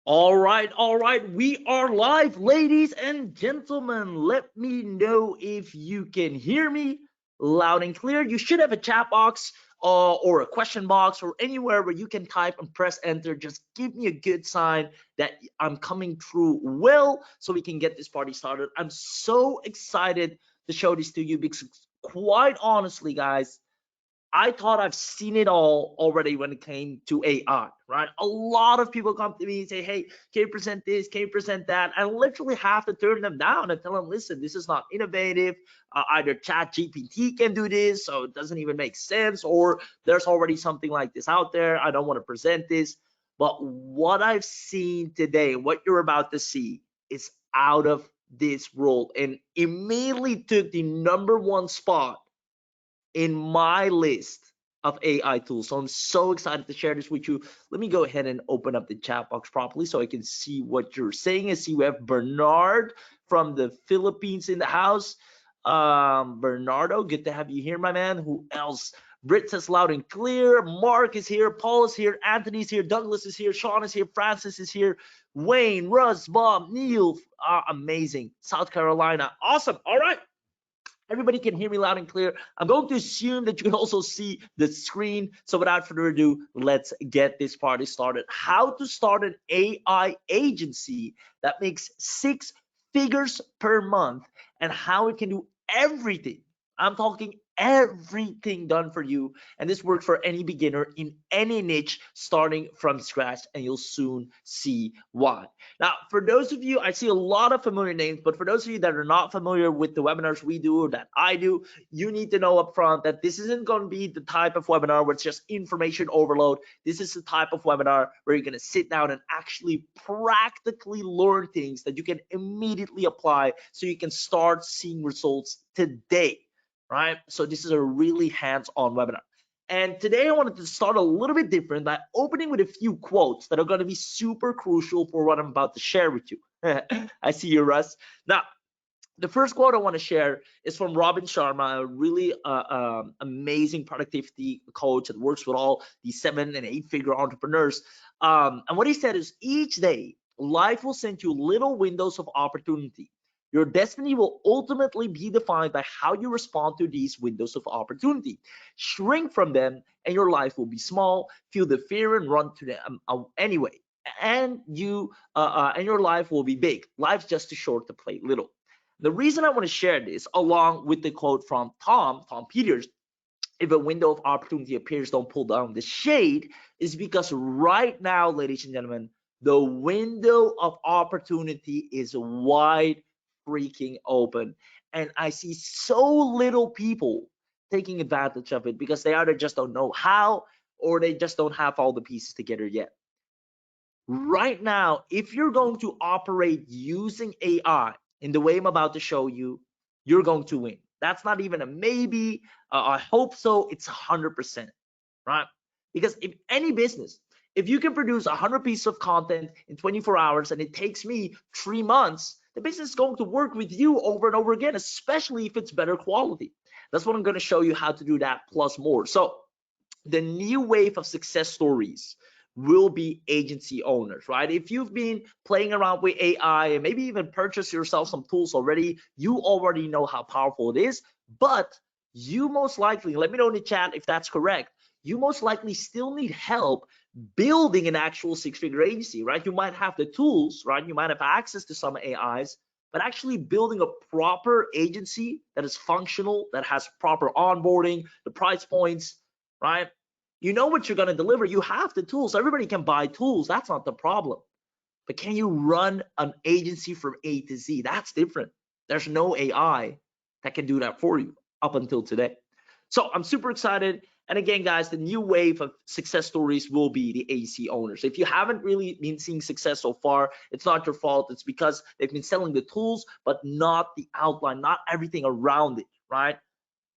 All right. We are live, ladies and gentlemen. Let me know if you can hear me loud and clear. You should have a chat box or a question box or anywhere where you can type and press enter. Just give me a good sign that I'm coming through well so we can get this party started. I'm so excited to show this to you because, quite honestly, guys, I thought I've seen it all already when it came to AI, right? A lot of people come to me and say, hey, can you present this? Can you present that? I literally have to turn them down and tell them, listen, this is not innovative. Either Chat GPT can do this, so it doesn't even make sense, or there's already something like this out there. I don't want to present this. But what I've seen today, what you're about to see, is out of this world and immediately took the #1 spot in my list of AI tools. So I'm so excited to share this with you. Let me go ahead and open up the chat box properly so I can see what you're saying. I see we have Bernard from the Philippines in the house. Bernardo, good to have you here, my man. Who else? Brit says loud and clear. Mark is here. Paul is here. Anthony's here. Douglas is here. Sean is here. Francis is here. Wayne, Russ, Bob, Neil. Amazing. South Carolina. Awesome. All right. Everybody can hear me loud and clear. I'm going to assume that you can also see the screen. So without further ado, let's get this party started. How to start an AI agency that makes 6 figures per month and how it can do everything. I'm talking everything done for you. And this works for any beginner in any niche starting from scratch, and you'll soon see why. Now, for those of you, I see a lot of familiar names, but for those of you that are not familiar with the webinars we do or that I do, you need to know up front that this isn't going to be the type of webinar where it's just information overload. This is the type of webinar where you're going to sit down and actually practically learn things that you can immediately apply so you can start seeing results today, right? So this is a really hands-on webinar. And today I wanted to start a little bit different by opening with a few quotes that are going to be super crucial for what I'm about to share with you. I see you, Russ. Now, the first quote I want to share is from Robin Sharma, a really amazing productivity coach that works with all these 7- and 8-figure entrepreneurs. And what he said is, each day, life will send you little windows of opportunity. Your destiny will ultimately be defined by how you respond to these windows of opportunity. Shrink from them, and your life will be small. Feel the fear and run to them anyway. And your life will be big. Life's just too short to play little. The reason I want to share this, along with the quote from Tom Peters, if a window of opportunity appears, don't pull down the shade, is because right now, ladies and gentlemen, the window of opportunity is wide freaking open. And I see so little people taking advantage of it because they either just don't know how or they just don't have all the pieces together yet. Right now, if you're going to operate using AI in the way I'm about to show you, you're going to win. That's not even a maybe. I hope so. It's 100%, right? Because if any business, if you can produce 100 pieces of content in 24 hours and it takes me 3 months, the business is going to work with you over and over again, especially if it's better quality. That's what I'm going to show you how to do that plus more. So the new wave of success stories will be agency owners, right? If you've been playing around with AI and maybe even purchased yourself some tools already, you already know how powerful it is. But you most likely, let me know in the chat if that's correct, you most likely still need help building an actual 6-figure agency, right? You might have the tools, right? You might have access to some AIs, but actually building a proper agency that is functional, that has proper onboarding, the price points, right? You know what you're going to deliver. You have the tools. Everybody can buy tools. That's not the problem. But can you run an agency from A to Z? That's different. There's no AI that can do that for you up until today. So I'm super excited. And again, guys, the new wave of success stories will be the agency owners. If you haven't really been seeing success so far, it's not your fault. It's because they've been selling the tools, but not the outline, not everything around it, right?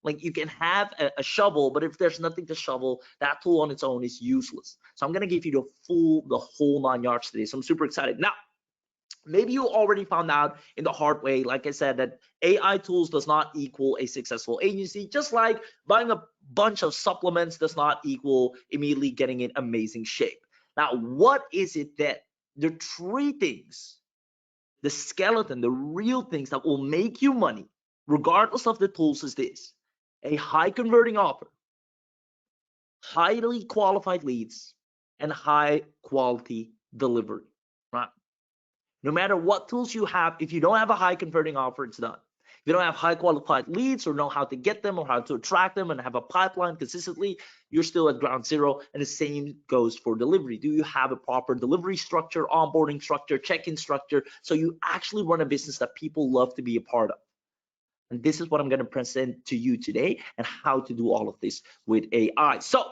Like, you can have a shovel, but if there's nothing to shovel, that tool on its own is useless. So I'm going to give you the whole 9 yards today. So I'm super excited. Now, maybe you already found out in the hard way, like I said, that AI tools does not equal a successful agency, just like buying a bunch of supplements does not equal immediately getting in amazing shape. Now, what is it the three things, the skeleton, the real things that will make you money, regardless of the tools, is this: a high converting offer, highly qualified leads, and high quality delivery, right? No matter what tools you have, if you don't have a high converting offer, it's done. If you don't have high qualified leads or know how to get them or how to attract them and have a pipeline consistently, you're still at ground zero. And the same goes for delivery. Do you have a proper delivery structure, onboarding structure, check-in structure, so you actually run a business that people love to be a part of? And this is what I'm going to present to you today, and how to do all of this with AI. So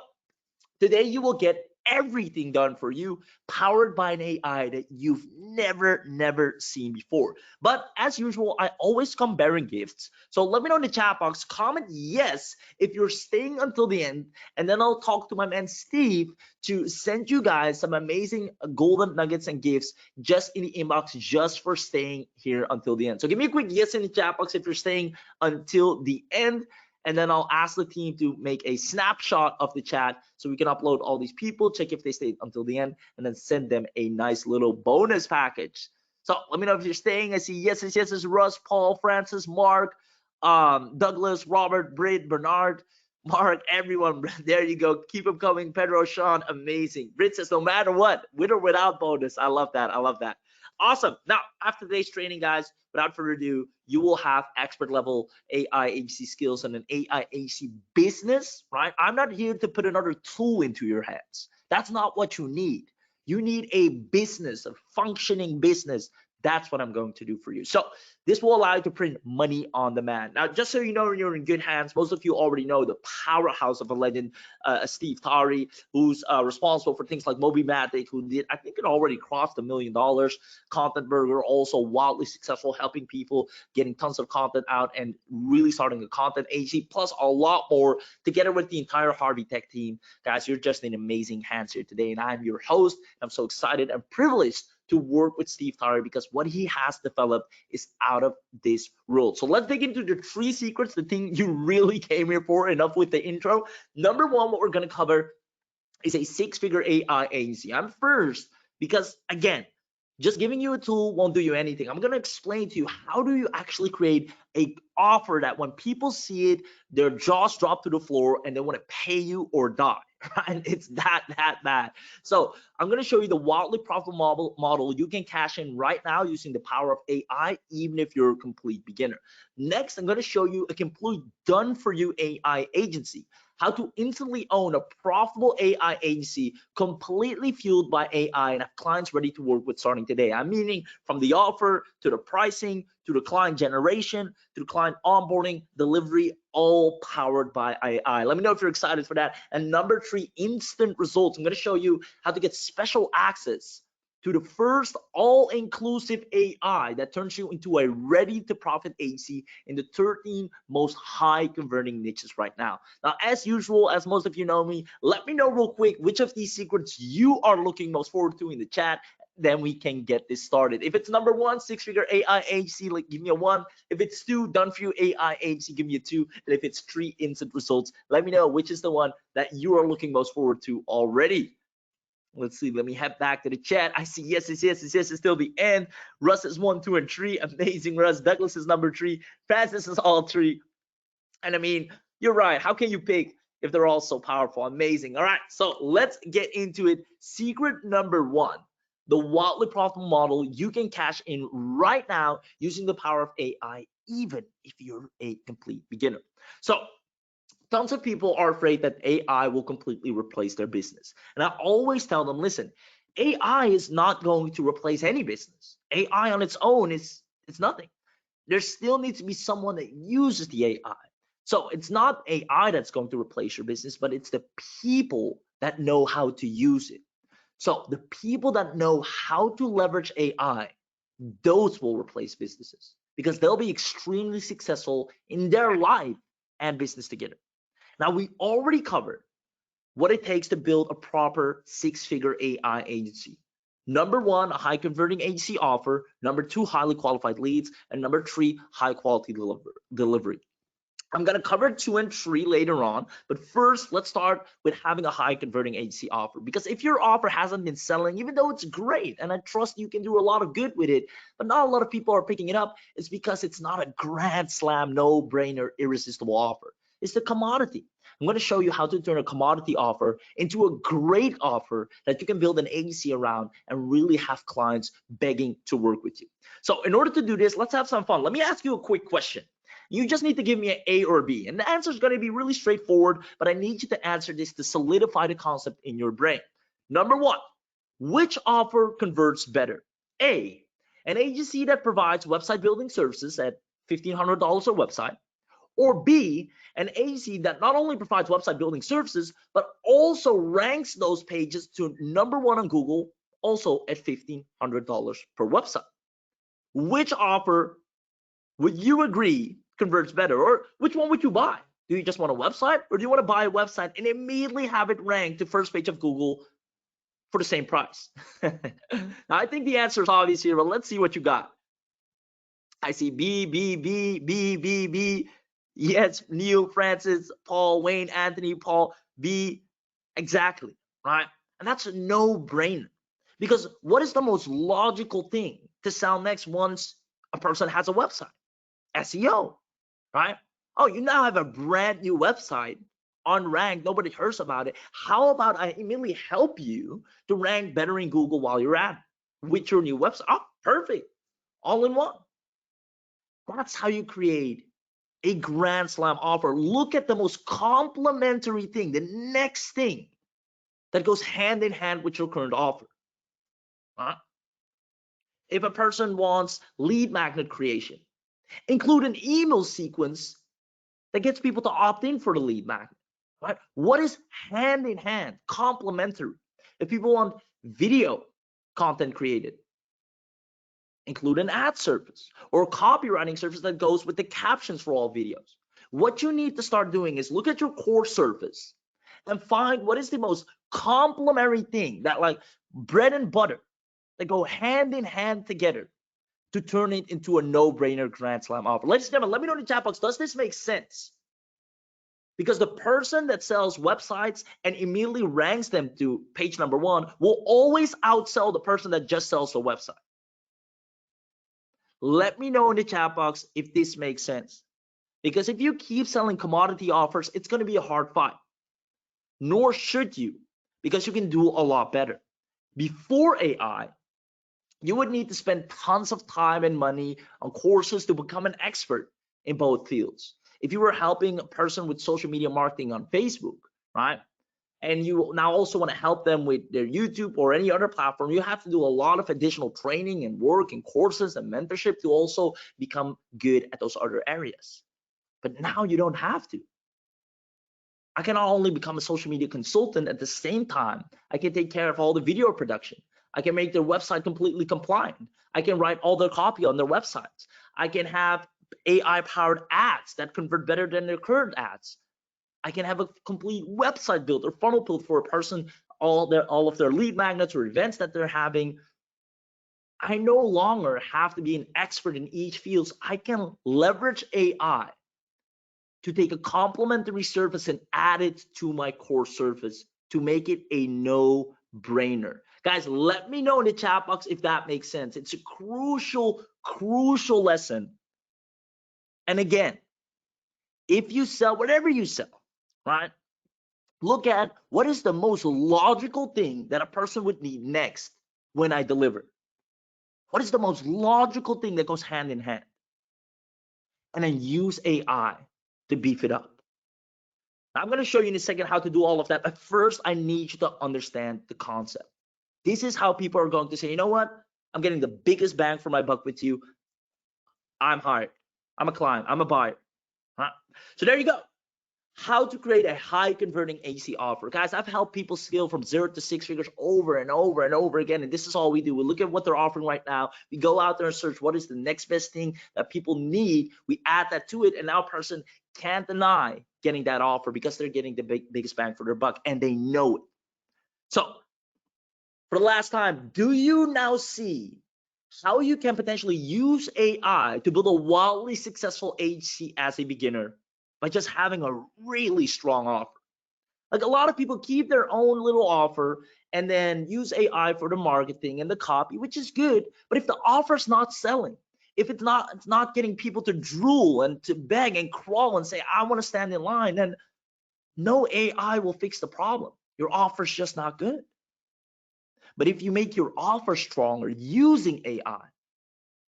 today you will get everything done for you, powered by an AI that you've never seen before. But as usual, I always come bearing gifts. So let me know in the chat box, comment yes if you're staying until the end, and then I'll talk to my man Steve to send you guys some amazing golden nuggets and gifts just in the inbox, just for staying here until the end. So give me a quick yes in the chat box if you're staying until the end, and then I'll ask the team to make a snapshot of the chat so we can upload all these people, check if they stayed until the end, and then send them a nice little bonus package. So let me know if you're staying. I see yeses, yeses: Russ, Paul, Francis, Mark, Douglas, Robert, Britt, Bernard, Mark, everyone. There you go. Keep them coming. Pedro, Sean, amazing. Britt says, no matter what, with or without bonus. I love that. I love that. Awesome. Now, after today's training, guys, without further ado, you will have expert level AI agency skills and an AI agency business, right? I'm not here to put another tool into your hands. That's not what you need. You need a business, a functioning business. That's what I'm going to do for you. So this will allow you to print money on demand. Now, just so you know, you're in good hands. Most of you already know the powerhouse of a legend, Steve Tari, who's responsible for things like Mobymatic, who did, I think it already crossed $1 million. Content Burger, also wildly successful, helping people, getting tons of content out and really starting a content agency, plus a lot more, together with the entire Harvey Tech team. Guys, you're just in amazing hands here today, and I'm your host. I'm so excited and privileged to work with Steve Tari, because what he has developed is out of this world. So let's dig into the 3 secrets, the thing you really came here for. Enough with the intro. Number 1, what we're going to cover is a 6-figure AI agency. I'm first because, again, just giving you a tool won't do you anything. I'm going to explain to you, how do you actually create a offer that when people see it, their jaws drop to the floor and they want to pay you or die, right? It's that bad. So I'm going to show you the wildly profitable model you can cash in right now using the power of AI, even if you're a complete beginner. Next, I'm going to show you a complete done for you AI agency, how to instantly own a profitable AI agency completely fueled by AI and have clients ready to work with starting today. I'm meaning from the offer to the pricing to the client generation to the client onboarding, delivery, all powered by AI. Let me know if you're excited for that. And number 3, instant results. I'm going to show you how to get special access to the first all-inclusive AI that turns you into a ready-to-profit agency in the 13 most high-converting niches right now. Now, as usual, as most of you know me, let me know real quick which of these secrets you are looking most forward to in the chat. Then we can get this started. If it's number 1, 6-figure AI agency, like, give me a 1. If it's 2, done for you AI agency, give me a 2. And if it's 3, instant results, let me know which is the one that you are looking most forward to already. Let's see. Let me head back to the chat. I see yes is still the end. Russ is 1, 2, and 3. Amazing, Russ. Douglas is number 3. Francis is all 3. And I mean, you're right. How can you pick if they're all so powerful? Amazing. All right. So let's get into it. Secret number 1. The wildly profitable model you can cash in right now using the power of AI, even if you're a complete beginner. So tons of people are afraid that AI will completely replace their business. And I always tell them, listen, AI is not going to replace any business. AI on its own is nothing. There still needs to be someone that uses the AI. So it's not AI that's going to replace your business, but it's the people that know how to use it. So the people that know how to leverage AI, those will replace businesses, because they'll be extremely successful in their life and business together. Now, we already covered what it takes to build a proper 6-figure AI agency. Number 1, a high converting agency offer. Number 2, highly qualified leads. And number 3, high quality delivery. I'm going to cover 2 and 3 later on, but first let's start with having a high converting agency offer. Because if your offer hasn't been selling, even though it's great and I trust you can do a lot of good with it, but not a lot of people are picking it up, it's because it's not a grand slam, no brainer, irresistible offer. It's the commodity. I'm going to show you how to turn a commodity offer into a great offer that you can build an agency around and really have clients begging to work with you. So in order to do this, let's have some fun. Let me ask you a quick question. You just need to give me an A or B, and the answer is going to be really straightforward, but I need you to answer this to solidify the concept in your brain. Number 1, which offer converts better? A, an agency that provides website building services at $1,500 a website, or B, an agency that not only provides website building services, but also ranks those pages to number 1 on Google, also at $1,500 per website. Which offer would you agree converts better, or which one would you buy? Do you just want a website, or do you want to buy a website and immediately have it ranked to first page of Google for the same price? Now, I think the answer is obvious here, but let's see what you got. I see B, B, B, B, B, B. Yes, Neil, Francis, Paul, Wayne, Anthony, Paul, B. Exactly, right? And that's a no-brainer. Because what is the most logical thing to sell next once a person has a website? SEO, right? Oh, you now have a brand new website unranked, nobody hears about it. How about I immediately help you to rank better in Google while you're at it with your new website? Oh, perfect, all in one. That's how you create a grand slam offer. Look at the most complementary thing, the next thing that goes hand in hand with your current offer. Huh? If a person wants lead magnet creation, include an email sequence that gets people to opt in for the lead magnet, right? What is hand in hand, complementary? If people want video content created, include an ad service or copywriting service that goes with the captions for all videos. What you need to start doing is look at your core service and find what is the most complementary thing, that like bread and butter that go hand in hand together to turn it into a no-brainer grand slam offer. Ladies and gentlemen, let me know in the chat box, does this make sense? Because the person that sells websites and immediately ranks them to page number 1 will always outsell the person that just sells the website. Let me know in the chat box if this makes sense. Because if you keep selling commodity offers, it's going to be a hard fight. Nor should you, because you can do a lot better. Before AI, you would need to spend tons of time and money on courses to become an expert in both fields. If you were helping a person with social media marketing on Facebook, right, and you now also want to help them with their YouTube or any other platform, you have to do a lot of additional training and work and courses and mentorship to also become good at those other areas. But now you don't have to. I can not only become a social media consultant, at the same time, I can take care of all the video production. I can make their website completely compliant. I can write all their copy on their websites. I can have AI-powered ads that convert better than their current ads. I can have a complete website built or funnel built for a person, all of their lead magnets or events that they're having. I no longer have to be an expert in each field. I can leverage AI to take a complementary service and add it to my core service to make it a no-brainer. Guys, let me know in the chat box if that makes sense. It's a crucial lesson. And again, if you sell whatever you sell, right, look at what is the most logical thing that a person would need next when I deliver. What is the most logical thing that goes hand in hand? And then use AI to beef it up. I'm going to show you in a second how to do all of that, but first I need you to understand the concept. This is how people are going to say, you know what, I'm getting the biggest bang for my buck with you. I'm hired, I'm a client, I'm a buyer. So there you go, how to create a high converting AC offer. Guys, I've helped people scale from 0 to 6 figures over and over and over again, and this is all we do. We look at what they're offering right now, we go out there and search what is the next best thing that people need, we add that to it, and now a person can't deny getting that offer because they're getting the biggest bang for their buck, and they know it. So for the last time, do you now see how you can potentially use AI to build a wildly successful agency as a beginner? by just having a really strong offer. Like a lot of people keep their own little offer and then use AI for the marketing and the copy, which is good. But if the offer's not selling, if it's not getting people to drool and to beg and crawl and say, I want to stand in line, then no AI will fix the problem. Your offer's just not good. But if you make your offer stronger using AI,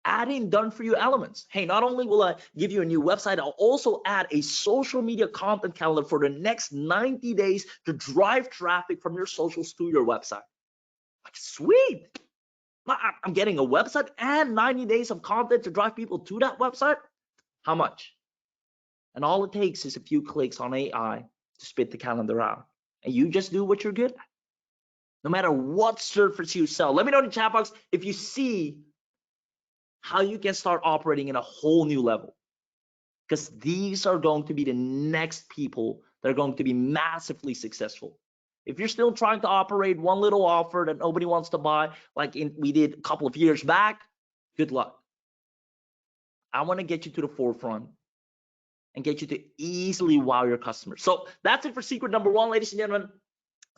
add in done for you elements. Hey, not only will I give you a new website, I'll also add a social media content calendar for the next 90 days to drive traffic from your socials to your website. Like, sweet. I'm getting a website and 90 days of content to drive people to that website. How much? And all it takes is a few clicks on AI to spit the calendar out. And you just do what you're good at. No matter what service you sell. Let me know in the chat box if you see how you can start operating in a whole new level, because these are going to be the next people that are going to be massively successful. If you're still trying to operate one little offer that nobody wants to buy, like we did a couple of years back, good luck. I want to get you to the forefront and get you to easily wow your customers. So that's it for secret number one, ladies and gentlemen.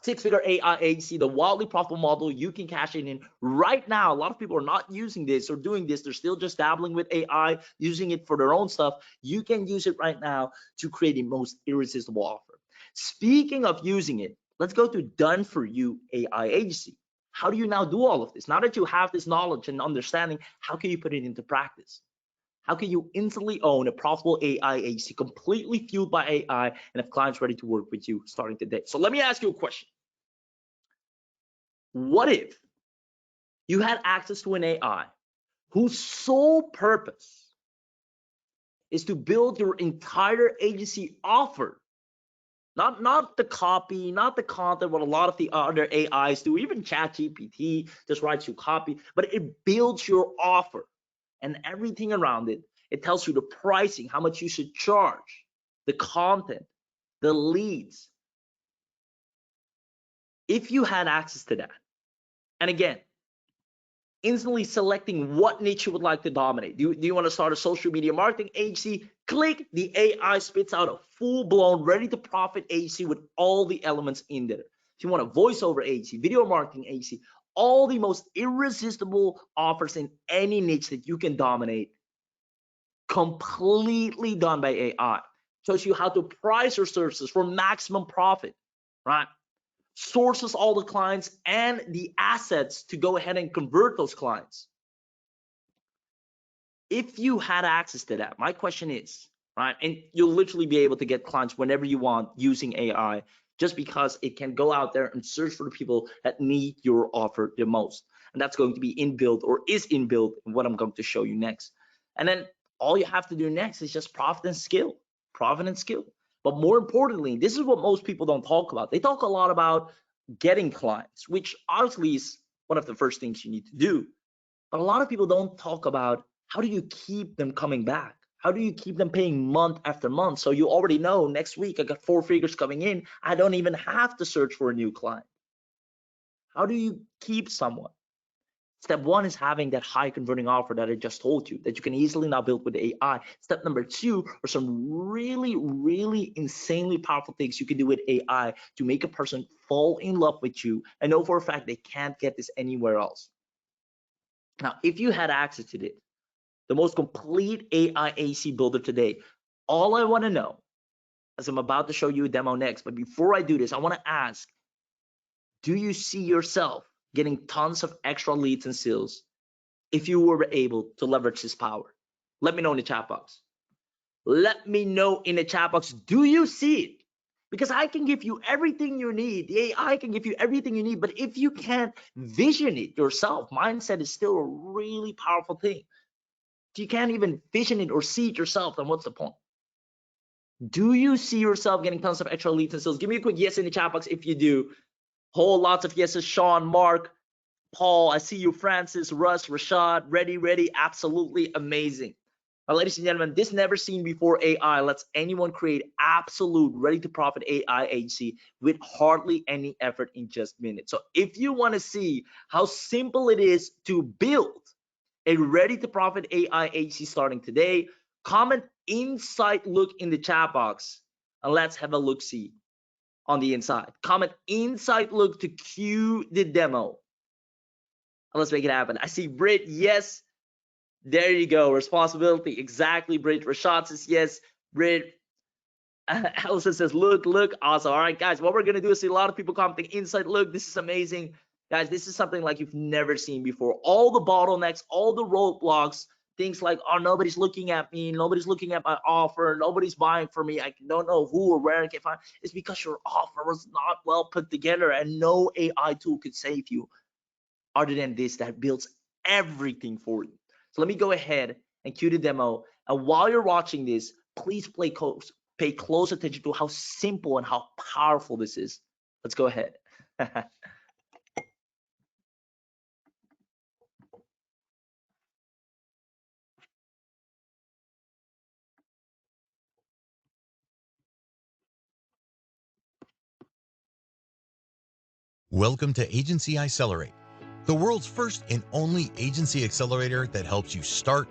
Six-figure AI agency, the wildly profitable model you can cash in right now. A lot of people are not using this or doing this. They're still just dabbling with AI, using it for their own stuff. You can use it right now to create the most irresistible offer. Speaking of using it, let's go to done for you AI agency. How do you now do all of this? Now that you have this knowledge and understanding, how can you put it into practice? How can you instantly own a profitable AI agency completely fueled by AI and have clients ready to work with you starting today? So let me ask you a question. What if you had access to an AI whose sole purpose is to build your entire agency offer? Not the copy, not the content, what a lot of the other AIs do, even ChatGPT just writes you copy, but it builds your offer and everything around it. It tells you the pricing, how much you should charge, the content, the leads. If you had access to that, and again, instantly selecting what niche you would like to dominate. Do you want to start a social media marketing agency? Click, the AI spits out a full-blown, ready-to-profit agency with all the elements in there. If you want a voiceover agency, video marketing agency, all the most irresistible offers in any niche that you can dominate, completely done by AI. Shows you how to price your services for maximum profit, right? Sources all the clients and the assets to go ahead and convert those clients. If you had access to that, my question is, right, and you'll literally be able to get clients whenever you want using AI, just because it can go out there and search for the people that need your offer the most. And that's going to be inbuilt or is inbuilt in what I'm going to show you next. And then all you have to do next is just profit and skill. But more importantly, this is what most people don't talk about. They talk a lot about getting clients, which obviously is one of the first things you need to do. But a lot of people don't talk about how do you keep them coming back? How do you keep them paying month after month? So you already know next week I got 4 figures coming in. I don't even have to search for a new client. How do you keep someone? Step one is having that high converting offer that I just told you that you can easily now build with AI. Step number two are some really, really insanely powerful things you can do with AI to make a person fall in love with you and know for a fact they can't get this anywhere else. Now, if you had access to this, the most complete AI AC builder today, all I want to know, as I'm about to show you a demo next, but before I do this, I want to ask, do you see yourself getting tons of extra leads and sales if you were able to leverage this power? Let me know in the chat box. Let me know in the chat box. Do you see it? Because I can give you everything you need. The AI can give you everything you need. But if you can't vision it yourself, mindset is still a really powerful thing. If you can't even vision it or see it yourself, then what's the point? Do you see yourself getting tons of extra leads and sales? Give me a quick yes in the chat box if you do. Whole lots of yeses. Sean, Mark, Paul, I see you, Francis, Russ, Rashad, ready, absolutely amazing. Now, ladies and gentlemen, this never seen before AI lets anyone create absolute ready to profit AI agency with hardly any effort in just minutes. So if you want to see how simple it is to build a ready to profit AI agency starting today, Comment inside look in the chat box and let's have a look-see on the inside. Comment inside look to cue the demo. And let's make it happen. I see Brit, yes. There you go. Responsibility. Exactly, Brit. Rashad says yes. Brit. Allison says, look. Awesome. All right, guys. What we're going to do is see a lot of people commenting inside look. This is amazing. Guys, this is something like you've never seen before. All the bottlenecks, all the roadblocks, things like, oh, nobody's looking at me. Nobody's looking at my offer. Nobody's buying for me. I don't know who or where I can find. It's because your offer was not well put together and no AI tool could save you other than this that builds everything for you. So let me go ahead and cue the demo. And while you're watching this, please pay close attention to how simple and how powerful this is. Let's go ahead. Welcome to Agency iCeleraite, the world's first and only agency accelerator that helps you start,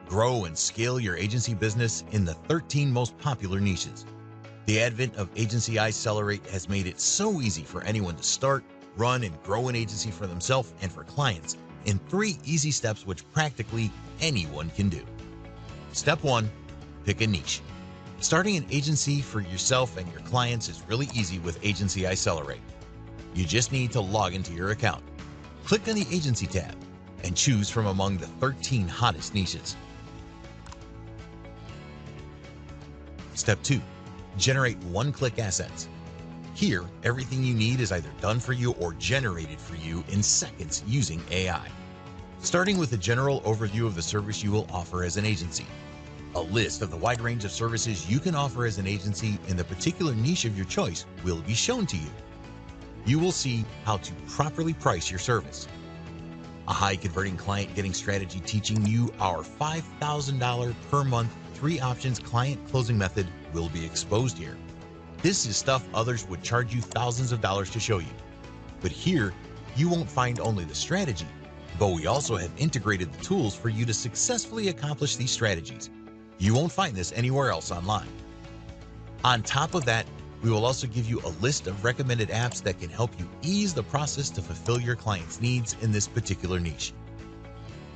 grow, and scale your agency business in the 13 most popular niches. The advent of Agency iCeleraite has made it so easy for anyone to start, run, and grow an agency for themselves and for clients in 3 easy steps which practically anyone can do. Step 1, pick a niche. Starting an agency for yourself and your clients is really easy with Agency iCeleraite. You just need to log into your account. Click on the Agency tab and choose from among the 13 hottest niches. Step 2, generate one-click assets. Here, everything you need is either done for you or generated for you in seconds using AI. Starting with a general overview of the service you will offer as an agency. A list of the wide range of services you can offer as an agency in the particular niche of your choice will be shown to you. You will see how to properly price your service. A high converting client getting strategy teaching you our $5,000 per month 3 options client closing method will be exposed here. This is stuff others would charge you thousands of dollars to show you. But here, you won't find only the strategy, but we also have integrated the tools for you to successfully accomplish these strategies. You won't find this anywhere else online. On top of that, we will also give you a list of recommended apps that can help you ease the process to fulfill your clients' needs in this particular niche.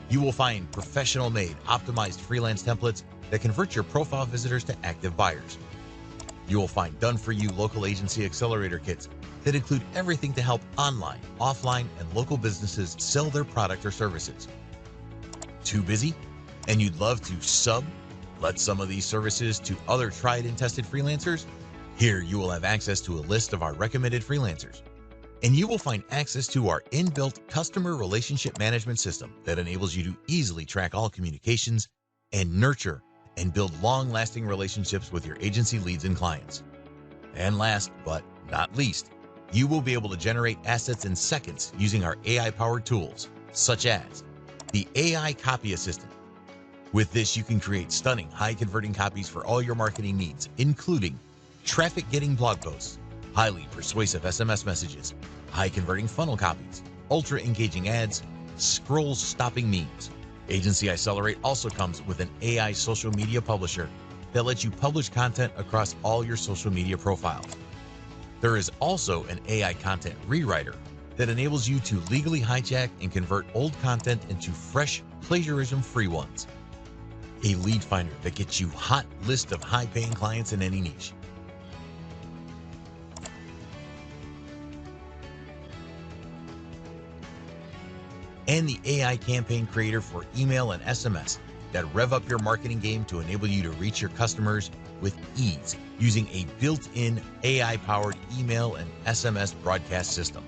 You will find professional-made, optimized freelance templates that convert your profile visitors to active buyers. You will find done-for-you local agency accelerator kits that include everything to help online, offline, and local businesses sell their product or services. Too busy? And you'd love to let some of these services to other tried and tested freelancers? Here you will have access to a list of our recommended freelancers, and you will find access to our inbuilt customer relationship management system that enables you to easily track all communications and nurture and build long-lasting relationships with your agency leads and clients. And last but not least, you will be able to generate assets in seconds using our AI-powered tools, such as the AI Copy Assistant. With this, you can create stunning, high-converting copies for all your marketing needs, including traffic-getting blog posts, highly persuasive SMS messages, high-converting funnel copies, ultra-engaging ads, scroll-stopping memes. Agency iCeleraite also comes with an AI social media publisher that lets you publish content across all your social media profiles. There is also an AI content rewriter that enables you to legally hijack and convert old content into fresh, plagiarism-free ones. A lead finder that gets you hot list of high-paying clients in any niche. And the AI campaign creator for email and SMS that rev up your marketing game to enable you to reach your customers with ease using a built-in AI-powered email and SMS broadcast system.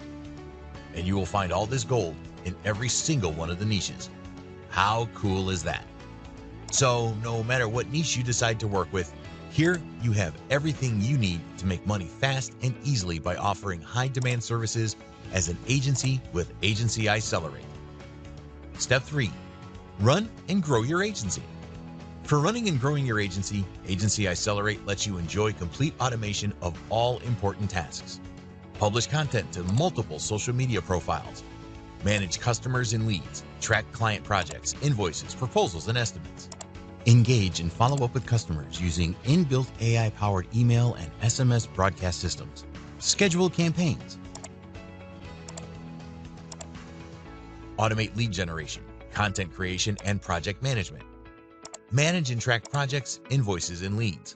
And you will find all this gold in every single one of the niches. How cool is that? So no matter what niche you decide to work with, here you have everything you need to make money fast and easily by offering high-demand services as an agency with Agency iCeleraite. Step 3, run and grow your agency. For running and growing your agency, Agency iCeleraite lets you enjoy complete automation of all important tasks. Publish content to multiple social media profiles. Manage customers and leads. Track client projects, invoices, proposals, and estimates. Engage and follow up with customers using inbuilt AI-powered email and SMS broadcast systems. Schedule campaigns. Automate lead generation, content creation, and project management. Manage and track projects, invoices, and leads.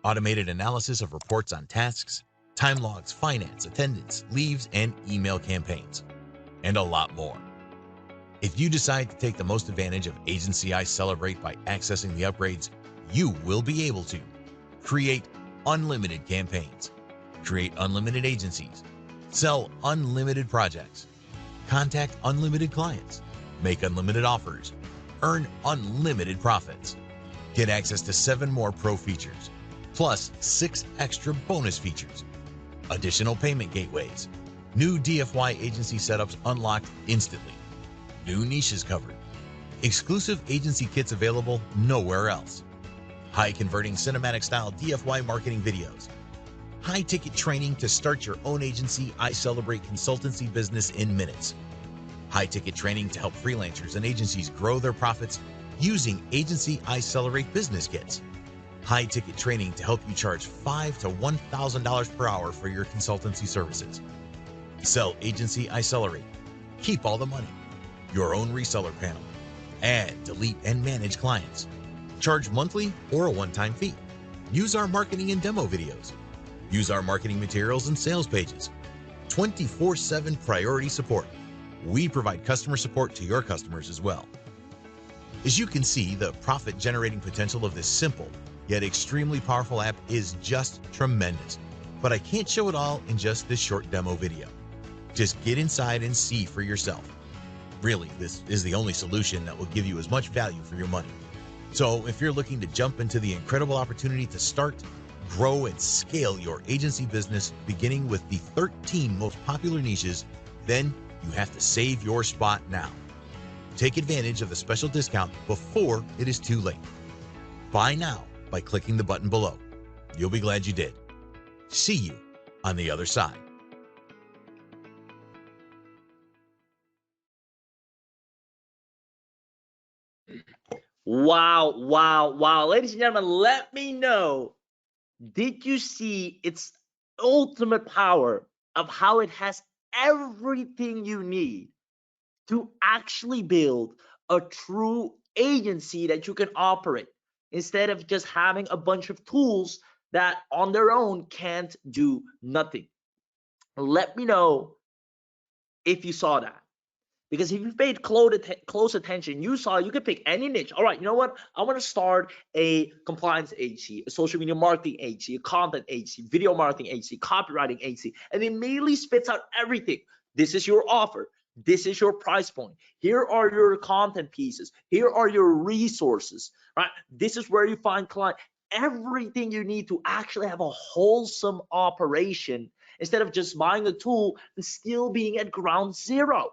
Automated analysis of reports on tasks, time logs, finance, attendance, leaves, and email campaigns, and a lot more. If you decide to take the most advantage of Agency iCeleraite by accessing the upgrades, you will be able to create unlimited campaigns, create unlimited agencies, sell unlimited projects, contact unlimited clients, make unlimited offers, earn unlimited profits, get access to 7 more pro features, plus 6 extra bonus features, additional payment gateways, new DFY agency setups unlocked instantly, new niches covered, exclusive agency kits available nowhere else, high converting cinematic style DFY marketing videos, high ticket training to start your own agency iCeleraite consultancy business in minutes, high ticket training to help freelancers and agencies grow their profits using Agency iCeleraite business kits, high ticket training to help you charge $5,000 to $1,000 per hour for your consultancy services. Sell Agency iCeleraite, keep all the money, your own reseller panel, add, delete, and manage clients, charge monthly or a one-time fee, use our marketing and demo videos, use our marketing materials and sales pages, 24/7 priority support. We provide customer support to your customers as well. As you can see, the profit-generating potential of this simple yet extremely powerful app is just tremendous. But I can't show it all in just this short demo video. Just get inside and see for yourself. Really, this is the only solution that will give you as much value for your money. So if you're looking to jump into the incredible opportunity to start, grow, and scale your agency business, beginning with the 13 most popular niches, then you have to save your spot now. Take advantage of the special discount before it is too late. Buy now by clicking the button below. You'll be glad you did. See you on the other side. Wow, wow, wow. Ladies and gentlemen, let me know, did you see its ultimate power of how it has everything you need to actually build a true agency that you can operate instead of just having a bunch of tools that on their own can't do nothing? Let me know if you saw that. Because if you paid close attention, you saw you could pick any niche. All right, you know what? I want to start a compliance agency, a social media marketing agency, a content agency, video marketing agency, copywriting agency, and it immediately spits out everything. This is your offer. This is your price point. Here are your content pieces. Here are your resources, right? This is where you find client. Everything you need to actually have a wholesome operation instead of just buying a tool and still being at ground zero.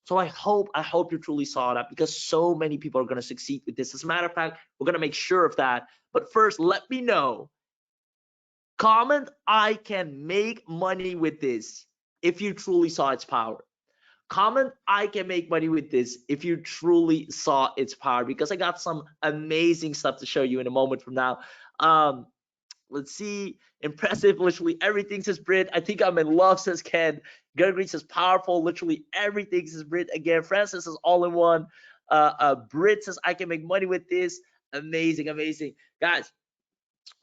So I hope you truly saw that, because so many people are going to succeed with this. As a matter of fact, we're going to make sure of that. But first, let me know. Comment, I can make money with this, if you truly saw its power. Comment, I can make money with this, if you truly saw its power, because I got some amazing stuff to show you in a moment from now. Let's see. Impressive. Literally everything, says Brit. I think I'm in love, says Ken. Gregory says powerful. Literally everything, says Brit. Again, Francis says all in one. Brit says I can make money with this. Amazing, amazing. Guys,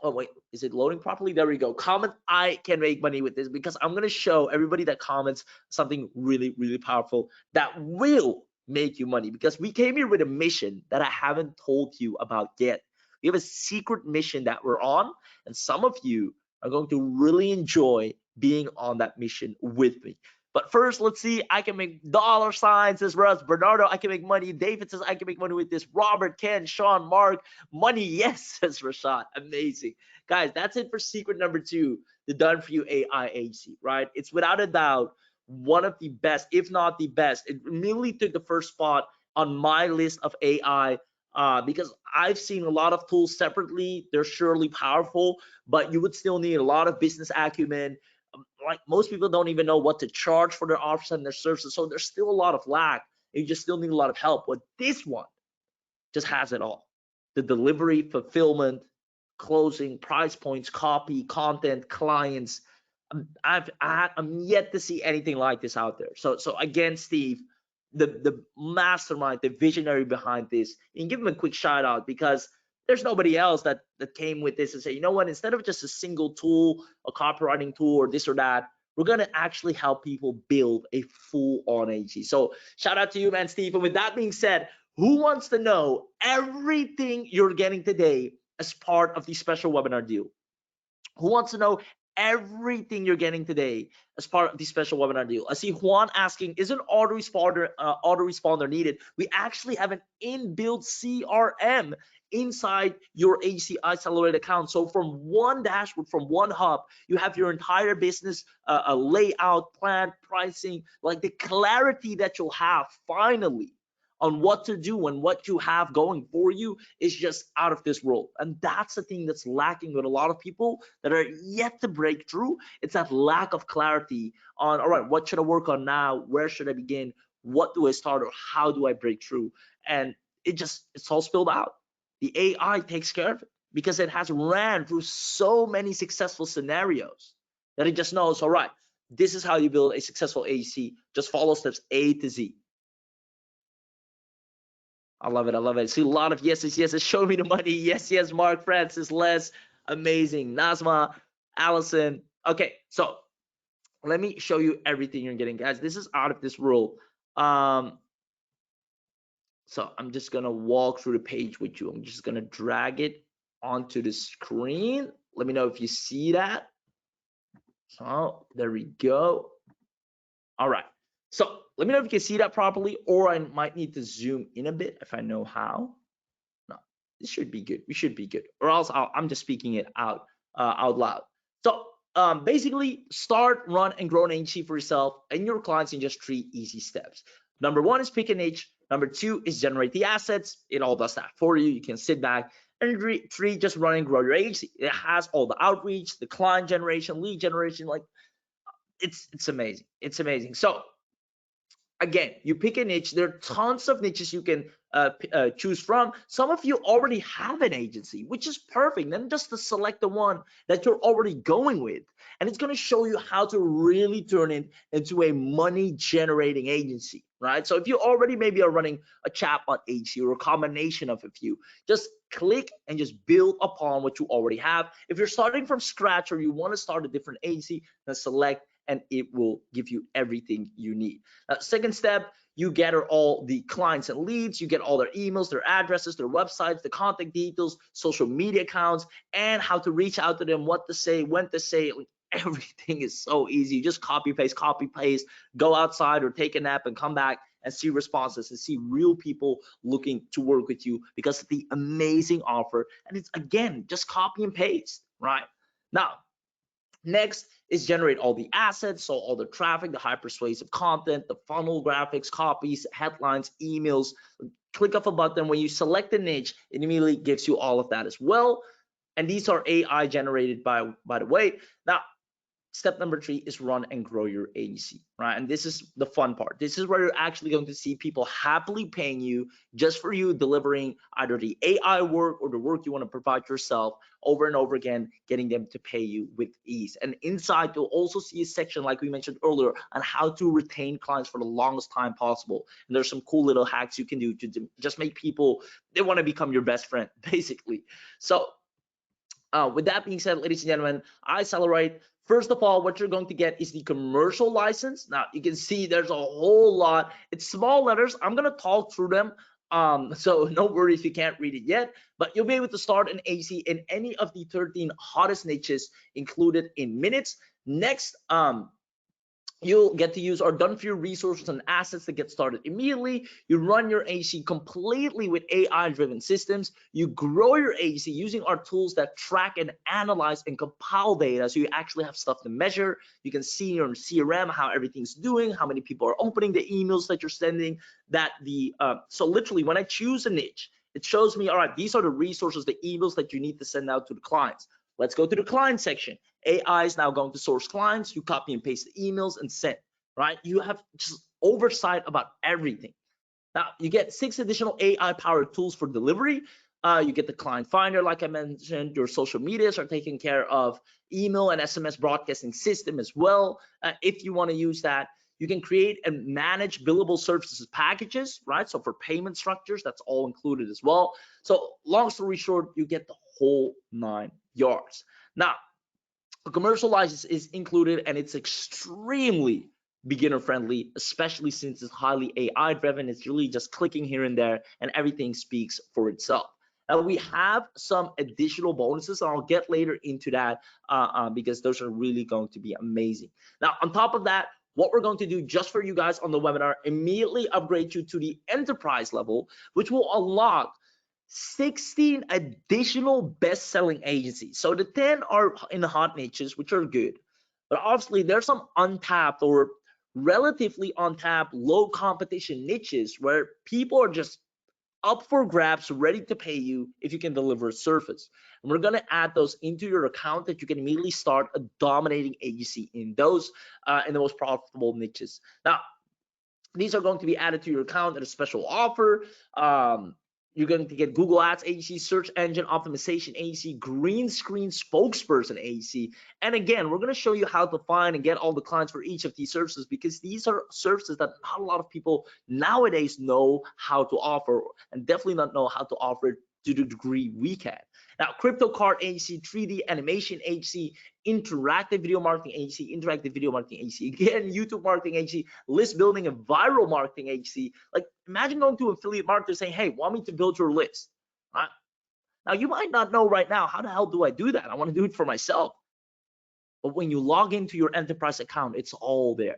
oh wait, is it loading properly? There we go. Comment, I can make money with this, because I'm going to show everybody that comments something really, really powerful that will make you money, because we came here with a mission that I haven't told you about yet. We have a secret mission that we're on, and some of you are going to really enjoy being on that mission with me. But first, let's see. I can make dollar signs, says Russ. Bernardo, I can make money. David says I can make money with this. Robert, Ken, Sean, Mark, money, yes, says Rashad. Amazing. Guys, that's it for secret number 2, the done for you AI agency, right? It's without a doubt one of the best, if not the best. It immediately took the first spot on my list of AI, because I've seen a lot of tools separately. They're surely powerful, but you would still need a lot of business acumen. Like, most people don't even know what to charge for their offers and their services, so there's still a lot of lack. You just still need a lot of help. But this one, just has it all. The delivery, fulfillment, closing, price points, copy, content, clients. I'm yet to see anything like this out there. So again, Steve, the mastermind, the visionary behind this, and give him a quick shout out, because there's nobody else that came with this and say, you know what, instead of just a single tool, a copywriting tool or this or that, we're gonna actually help people build a full-on agency. So shout out to you, man, Steve. And with that being said, who wants to know everything you're getting today as part of the special webinar deal? Who wants to know everything you're getting today as part of the special webinar deal? I see Juan asking, is an autoresponder needed? We actually have an inbuilt CRM inside your agency iCeleraite account. So from one dashboard, from one hub, you have your entire business a layout, plan, pricing, like the clarity that you'll have finally on what to do and what you have going for you is just out of this world. And that's the thing that's lacking with a lot of people that are yet to break through. It's that lack of clarity on, all right, what should I work on now? Where should I begin? What do I start, or how do I break through? And it's all spilled out. The AI takes care of it because it has ran through so many successful scenarios that it just knows, all right, this is how you build a successful agency. Just follow steps A to Z. I love it. I love it. I see a lot of yeses, yeses. Show me the money. Yes, yes. Mark, Francis, Les, amazing. Nazma, Allison. Okay, so let me show you everything you're getting, guys. This is out of this world. So I'm just gonna walk through the page with you. I'm just gonna drag it onto the screen. Let me know if you see that. So there we go. All right. So let me know if you can see that properly, or I might need to zoom in a bit if I know how. No, this should be good. We should be good, or else I'm just speaking it out loud. So basically, start, run, and grow an agency for yourself and your clients in just 3 easy steps. Number 1 is pick a niche. Number 2 is generate the assets. It all does that for you. You can sit back. And 3, just run and grow your agency. It has all the outreach, the client generation, lead generation. Like it's amazing. It's amazing. So again, you pick a niche. There are tons of niches you can choose from. Some of you already have an agency, which is perfect. Then just to select the one that you're already going with, and it's going to show you how to really turn it into a money generating agency, right? So if you already maybe are running a chatbot agency or a combination of a few, just click and just build upon what you already have. If you're starting from scratch or you want to start a different agency, then select, and it will give you everything you need. Second step, you gather all the clients and leads. You get all their emails, their addresses, their websites, the contact details, social media accounts, and how to reach out to them, what to say, when to say. Everything is so easy. You just copy paste, go outside or take a nap and come back and see responses and see real people looking to work with you because of the amazing offer. And it's, again, just copy and paste, right? Now, next is generate all the assets, so all the traffic, the high persuasive content, the funnel graphics, copies, headlines, emails. Click off a button. When you select a niche, it immediately gives you all of that as well. And these are AI generated, by the way. Now, step number 3 is run and grow your agency, right? And this is the fun part. This is where you're actually going to see people happily paying you just for you delivering either the AI work or the work you want to provide yourself over and over again, getting them to pay you with ease. And inside, you'll also see a section, like we mentioned earlier, on how to retain clients for the longest time possible. And there's some cool little hacks you can do to just make people, they want to become your best friend, basically. So with that being said, ladies and gentlemen, iCeleraite, first of all, what you're going to get is the commercial license. Now, you can see there's a whole lot. It's small letters. I'm going to talk through them. So no worries if you can't read it yet, but you'll be able to start an agency in any of the 13 hottest niches included in minutes. Next, you'll get to use our done-for-you resources and assets to get started immediately. You run your agency completely with AI-driven systems. You grow your agency using our tools that track and analyze and compile data, so you actually have stuff to measure. You can see in your CRM how everything's doing, how many people are opening the emails that you're sending. So literally, when I choose a niche, it shows me, all right, these are the resources, the emails that you need to send out to the clients. Let's go to the client section. AI is now going to source clients. You copy and paste the emails and send, right? You have just oversight about everything. Now, you get 6 additional AI-powered tools for delivery. You get the client finder, like I mentioned. Your social medias are taken care of. Email and SMS broadcasting system as well, if you want to use that. You can create and manage billable services packages, right? So for payment structures, that's all included as well. So long story short, you get the whole 9 yards. Now, a commercial license is included, and it's extremely beginner friendly, especially since it's highly AI driven. It's really just clicking here and there, and everything speaks for itself. Now, we have some additional bonuses, and I'll get later into that because those are really going to be amazing. Now, on top of that, what we're going to do just for you guys on the webinar, immediately upgrade you to the enterprise level, which will unlock 16 additional best-selling agencies. So the 10 are in the hot niches, which are good, but obviously there's some untapped or relatively untapped low competition niches where people are just up for grabs, ready to pay you if you can deliver a service. And we're going to add those into your account that you can immediately start a dominating agency in those in the most profitable niches. Now, these are going to be added to your account at a special offer. You're going to get Google Ads agency, search engine optimization agency, green screen spokesperson agency. And again, we're going to show you how to find and get all the clients for each of these services, because these are services that not a lot of people nowadays know how to offer, and definitely not know how to offer it to the degree we can. Now, crypto card agency, 3D animation agency, interactive video marketing agency, again, YouTube marketing agency, list building and viral marketing agency. Like, imagine going to affiliate marketer saying, hey, want me to build your list? Right? Now, you might not know right now, how the hell do I do that? I want to do it for myself. But when you log into your enterprise account, it's all there.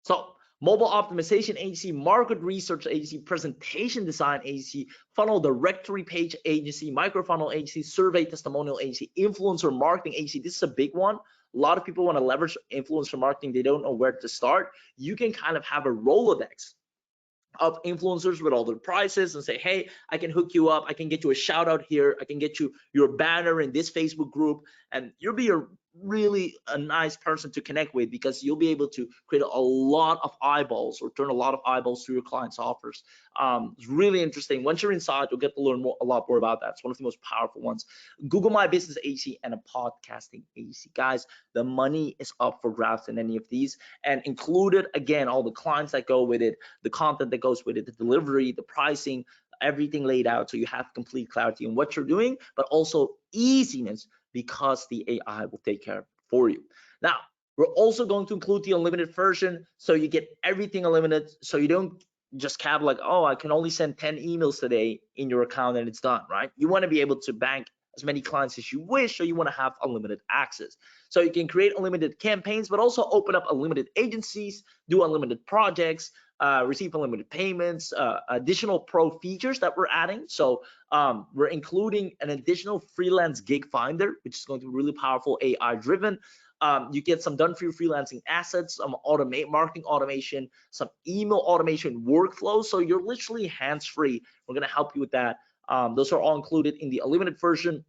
So mobile optimization agency, market research agency, presentation design agency, funnel directory page agency, micro funnel agency, survey testimonial agency, influencer marketing agency. This is a big one. A lot of people want to leverage influencer marketing. They don't know where to start. You can kind of have a Rolodex of influencers with all their prices and say, hey, I can hook you up. I can get you a shout out here. I can get you your banner in this Facebook group, and you'll be really a nice person to connect with, because you'll be able to create a lot of eyeballs or turn a lot of eyeballs to your clients' offers. It's really interesting. Once you're inside, you'll get to learn a lot more about that. It's one of the most powerful ones. Google My Business agency and a podcasting agency. Guys, the money is up for grabs in any of these, and included, again, all the clients that go with it, the content that goes with it, the delivery, the pricing, everything laid out, so you have complete clarity on what you're doing, but also easiness, because the AI will take care of it for you. Now, we're also going to include the unlimited version, so you get everything unlimited, so you don't just cap like, oh, I can only send 10 emails today in your account and it's done, right? You want to be able to bank as many clients as you wish, so you want to have unlimited access. So you can create unlimited campaigns, but also open up unlimited agencies, do unlimited projects, receive unlimited payments, additional pro features that we're adding. So we're including an additional freelance gig finder, which is going to be really powerful, AI driven. You get some done for you freelancing assets, some marketing automation, some email automation workflows. So you're literally hands-free. We're going to help you with that. Those are all included in the unlimited version,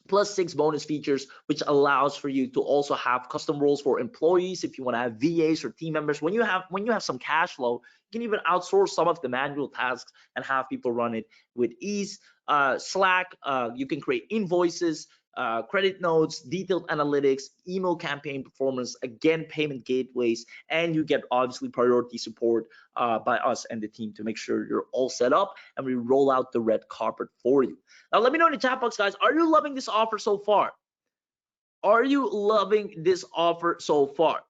plus 6 bonus features, which allows for you to also have custom roles for employees. If you want to have VAs or team members, when you have some cash flow, you can even outsource some of the manual tasks and have people run it with ease. Slack, you can create invoices, credit notes, detailed analytics, email campaign performance, again, payment gateways, and you get obviously priority support by us and the team to make sure you're all set up, and we roll out the red carpet for you. Now, let me know in the chat box, guys, are you loving this offer so far? Are you loving this offer so far?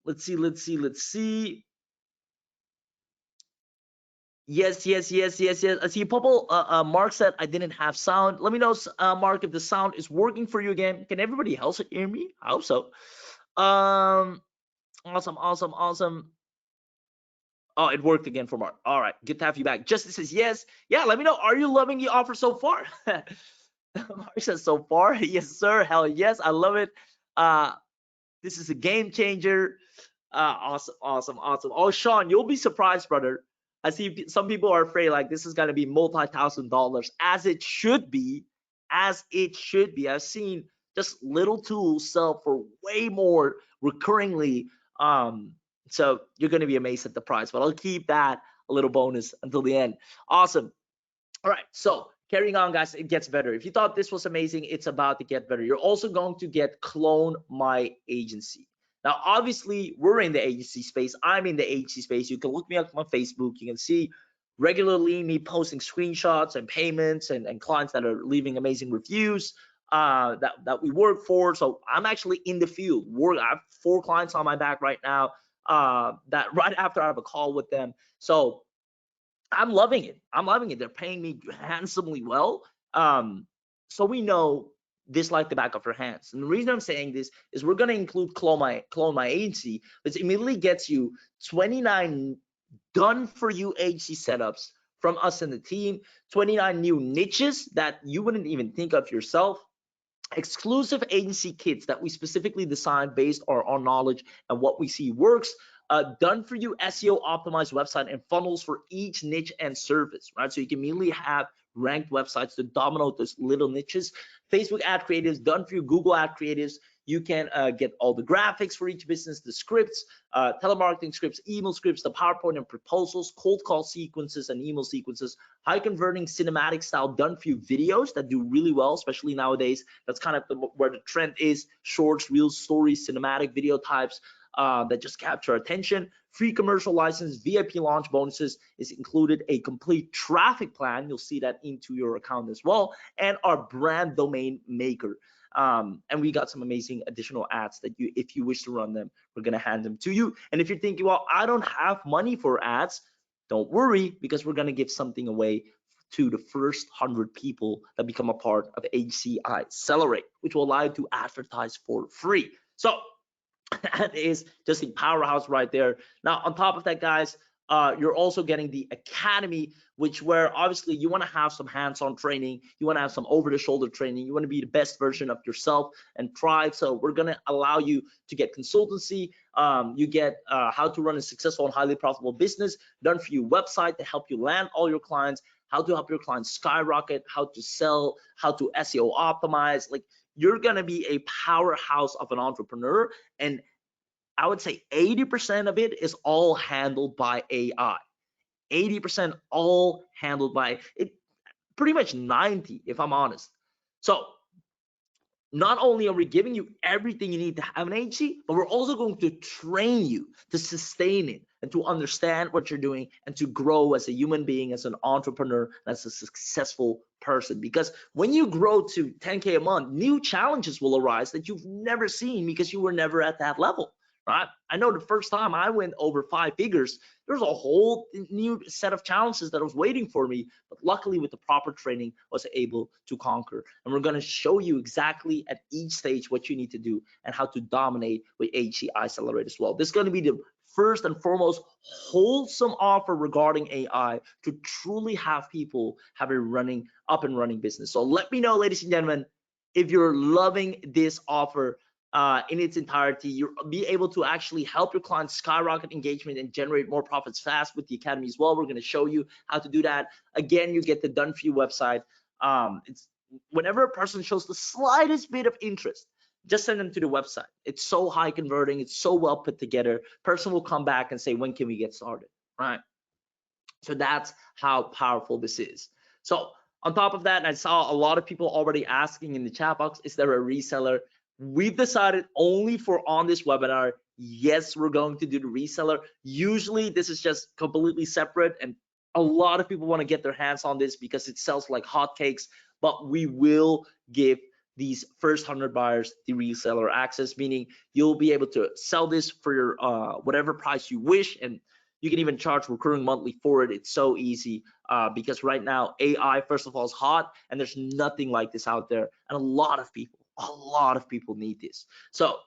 Let's see. Yes. I see Popple, Mark said I didn't have sound. Let me know, Mark, if the sound is working for you again. Can everybody else hear me? I hope so. Awesome. Oh, it worked again for Mark. All right, good to have you back. Justice says yes. Yeah, let me know. Are you loving the offer so far? Mark says so far. Yes, sir. Hell yes. I love it. This is a game changer. Awesome. Oh, Sean, you'll be surprised, brother. I see some people are afraid like this is going to be multi-$1,000s, as it should be. I've seen just little tools sell for way more recurringly So you're going to be amazed at the price, but I'll keep that a little bonus until the end. Awesome. All right, so carrying on, guys, it gets better. If you thought this was amazing, it's about to get better. You're also going to get Clone My Agency. Now, obviously, we're in the agency space. I'm in the agency space. You can look me up on Facebook. You can see regularly me posting screenshots and payments and clients that are leaving amazing reviews that we work for. So I'm actually in the field. I have 4 clients on my back right now that right after I have a call with them. So I'm loving it. I'm loving it. They're paying me handsomely well. So we know this like the back of our hands. And the reason I'm saying this is we're going to include Clone My Agency, which immediately gets you 29 done for you agency setups from us and the team, 29 new niches that you wouldn't even think of yourself, exclusive agency kits that we specifically designed based on our knowledge and what we see works, done for you SEO optimized website and funnels for each niche and service, right? So you can immediately have ranked websites to dominate those little niches. Facebook ad creatives, done for you Google ad creatives. You can get all the graphics for each business, the scripts, telemarketing scripts, email scripts, the PowerPoint and proposals, cold call sequences and email sequences, high converting cinematic style done for you videos that do really well, especially nowadays. That's kind of where the trend is: shorts, reels, stories, cinematic video types that just capture attention. Free commercial license, VIP launch bonuses is included, a complete traffic plan. You'll see that into your account as well, and our brand domain maker. And we got some amazing additional ads that you, if you wish to run them, we're gonna hand them to you. And if you're thinking, well, I don't have money for ads, don't worry, because we're gonna give something away to the first 100 people that become a part of iCeleraite, which will allow you to advertise for free. So that is just a powerhouse right there. Now, on top of that, guys, you're also getting the academy, which where obviously you want to have some hands-on training, you want to have some over-the-shoulder training, you want to be the best version of yourself and thrive. So we're going to allow you to get consultancy. You get how to run a successful and highly profitable business, done for you website to help you land all your clients, how to help your clients skyrocket, how to sell, how to SEO optimize. Like, you're going to be a powerhouse of an entrepreneur. And I would say 80% of it is all handled by AI. 80% all handled by it, pretty much 90 if I'm honest. So not only are we giving you everything you need to have an agency, but we're also going to train you to sustain it and to understand what you're doing and to grow as a human being, as an entrepreneur, as a successful person. Because when you grow to 10K a month, new challenges will arise that you've never seen because you were never at that level. Right? I know the first time I went over 5 figures, there's a whole new set of challenges that was waiting for me, but luckily with the proper training, I was able to conquer. And we're going to show you exactly at each stage what you need to do and how to dominate with iCeleraite as well. This is going to be the first and foremost wholesome offer regarding AI to truly have people have a up and running business. So let me know, ladies and gentlemen, if you're loving this offer in its entirety. You'll be able to actually help your clients skyrocket engagement and generate more profits fast with the academy as well. We're going to show you how to do that. Again, you get the done for you website. It's whenever a person shows the slightest bit of interest, just send them to the website. It's so high converting, it's so well put together. Person will come back and say, when can we get started? Right? So that's how powerful this is. So on top of that, I saw a lot of people already asking in the chat box, is there a reseller? We've decided only for on this webinar, yes, we're going to do the reseller. Usually this is just completely separate, and a lot of people want to get their hands on this because it sells like hotcakes, but we will give these first 100 buyers the reseller access, meaning you'll be able to sell this for your whatever price you wish, and you can even charge recurring monthly for it. It's so easy because right now AI, first of all, is hot, and there's nothing like this out there, and a lot of people need this. So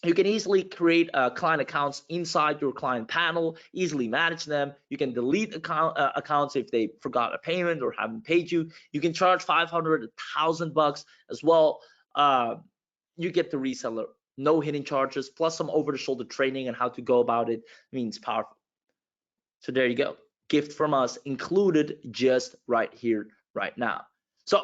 you can easily create client accounts inside your client panel, easily manage them. You can delete accounts if they forgot a payment or haven't paid you. You can charge 500, 1,000 bucks as well. You get the reseller, no hidden charges, plus some over-the-shoulder training and how to go about it. Means powerful. So there you go, gift from us included just right here, right now. So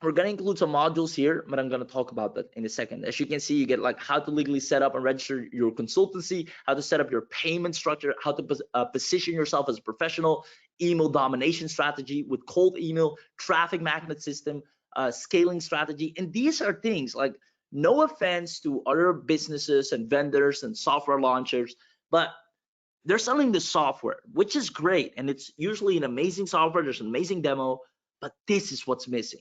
We're going to include some modules here, but I'm going to talk about that in a second. As you can see, you get like how to legally set up and register your consultancy, how to set up your payment structure, how to position yourself as a professional, email domination strategy with cold email, traffic magnet system, scaling strategy. And these are things like, no offense to other businesses and vendors and software launchers, but they're selling the software, which is great. And it's usually an amazing software. There's an amazing demo, but this is what's missing.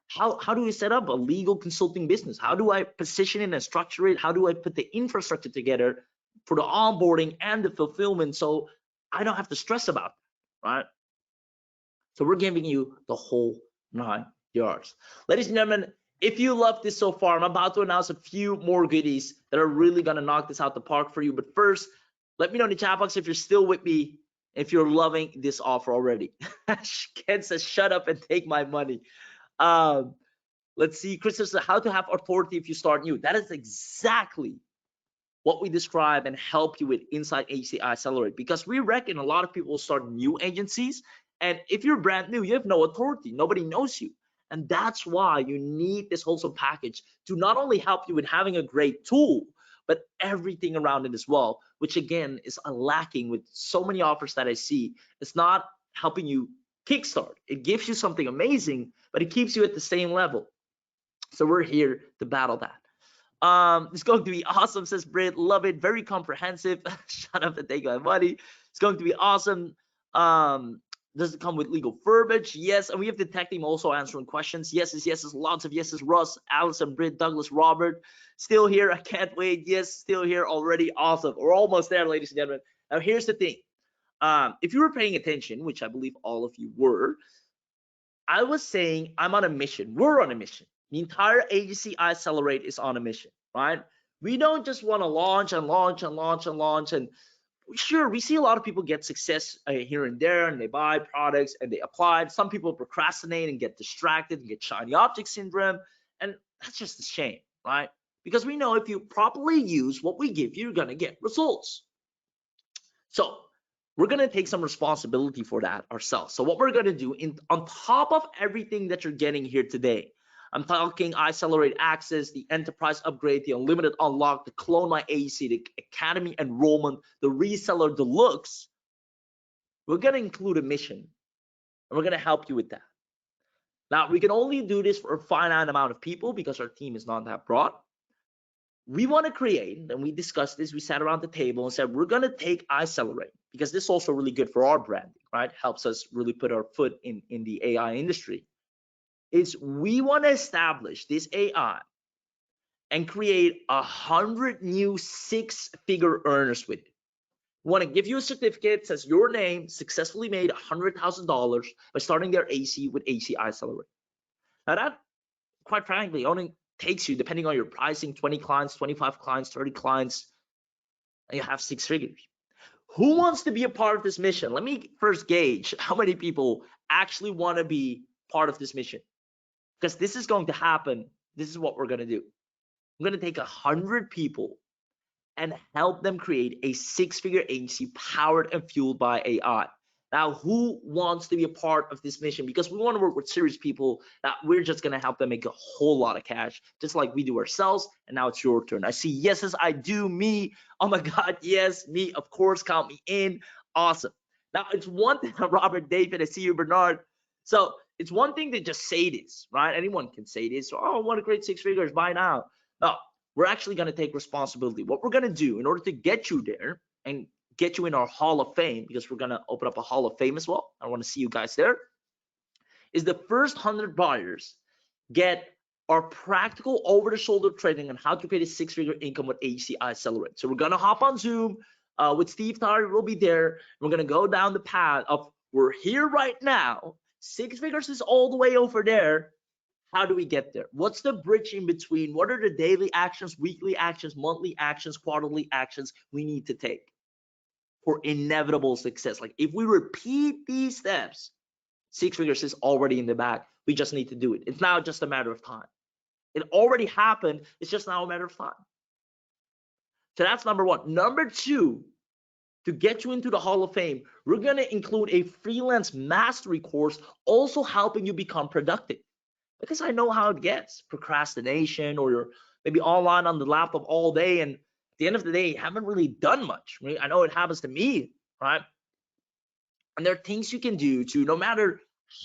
How do we set up a legal consulting business? How do I position it and structure it? How do I put the infrastructure together for the onboarding and the fulfillment so I don't have to stress about it, right? So we're giving you the whole 9 yards. Ladies and gentlemen, if you love this so far, I'm about to announce a few more goodies that are really going to knock this out the park for you. But first, let me know in the chat box if you're still with me, if you're loving this offer already. Ken says, shut up and take my money. Let's see, Chris says, how to have authority if you start new. That is exactly what we describe and help you with inside Agency iCeleraite, because we reckon a lot of people start new agencies, and if you're brand new, you have no authority. Nobody knows you. And that's why you need this wholesome package to not only help you with having a great tool, but everything around it as well, which again is lacking with so many offers that I see. It's not helping you kickstart. It gives you something amazing, but it keeps you at the same level. So we're here to battle that. It's going to be awesome, says Britt. Love it. Very comprehensive. Shut up and take my money. It's going to be awesome. Does it come with legal verbiage? Yes. And we have the tech team also answering questions. Yeses, yeses, lots of yeses. Russ, Allison, Britt, Douglas, Robert. Still here. I can't wait. Yes, still here already. Awesome. We're almost there, ladies and gentlemen. Now, here's the thing. If you were paying attention, which I believe all of you were, I was saying I'm on a mission. We're on a mission. The entire agency iCeleraite is on a mission, right? We don't just want to launch and launch and launch and launch. And sure, we see a lot of people get success here and there, and they buy products and they apply. Some people procrastinate and get distracted and get shiny object syndrome. And that's just a shame, right? Because we know if you properly use what we give you, you're going to get results. So we're going to take some responsibility for that ourselves. So what we're going to do on top of everything that you're getting here today, I'm talking iCeleraite Access, the Enterprise Upgrade, the Unlimited Unlock, the Clone My AC, the Academy Enrollment, the Reseller Deluxe. We're going to include a mission, and we're going to help you with that. Now, we can only do this for a finite amount of people because our team is not that broad. We want to create, and we discussed this, we sat around the table and said, we're going to take iCeleraite, because this is also really good for our branding, right? Helps us really put our foot in the AI industry. Is we want to establish this AI and create 100 new 6-figure earners with it. We want to give you a certificate that says your name successfully made $100,000 by starting their AC with AC iCeleraite. Now that, quite frankly, only takes you, depending on your pricing, 20 clients, 25 clients, 30 clients, and you have 6 figures. Who wants to be a part of this mission? Let me first gauge how many people actually want to be part of this mission, because this is going to happen. This is what we're going to do. I'm going to take 100 people and help them create a 6-figure agency powered and fueled by AI. Now, who wants to be a part of this mission? Because we want to work with serious people that we're just going to help them make a whole lot of cash, just like we do ourselves. And now it's your turn. I see yeses, I do, me. Oh my God, yes, me, of course, count me in. Awesome. Now, it's one thing, Robert, David, I see you, Bernard. So it's one thing to just say this, right? Anyone can say this. Oh, I want to create 6 figures, buy now. No, we're actually going to take responsibility. What we're going to do in order to get you there and get you in our Hall of Fame, because we're going to open up a Hall of Fame as well. I want to see you guys there. Is the first 100 buyers get our practical over-the-shoulder training on how to create a 6-figure income with Agency iCeleraite. So we're going to hop on Zoom with Steve Tyler. We'll be there. We're going to go down the path of we're here right now. 6 figures is all the way over there. How do we get there? What's the bridge in between? What are the daily actions, weekly actions, monthly actions, quarterly actions we need to take for inevitable success? Like if we repeat these steps, 6 figures is already in the bag. We just need to do it. It's now just a matter of time. It already happened. It's just now a matter of time. So that's number one. Number two, to get you into the Hall of Fame, we're going to include a freelance mastery course also helping you become productive. because I know how it gets. Procrastination, or you're maybe online on the laptop all day, and at the end of the day, you haven't really done much. Right? I know it happens to me, right? And there are things you can do to, no matter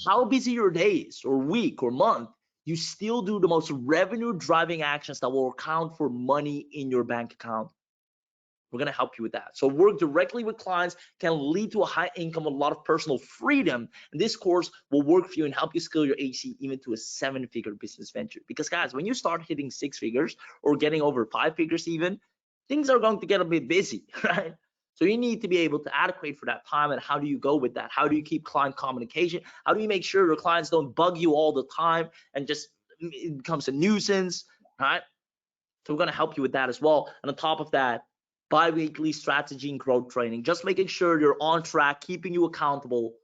how busy your day is, or week, or month, you still do the most revenue driving actions that will account for money in your bank account. We're going to help you with that. So work directly with clients can lead to a high income, a lot of personal freedom. And this course will work for you and help you scale your AC even to a 7-figure business venture. Because guys, when you start hitting 6 figures or getting over 5 figures even, things are going to get a bit busy, right? So you need to be able to adequate for that time. And how do you go with that? How do you keep client communication? How do you make sure your clients don't bug you all the time and just it becomes a nuisance, right? So we're going to help you with that as well. And on top of that, bi-weekly strategy and growth training, just making sure you're on track, keeping you accountable.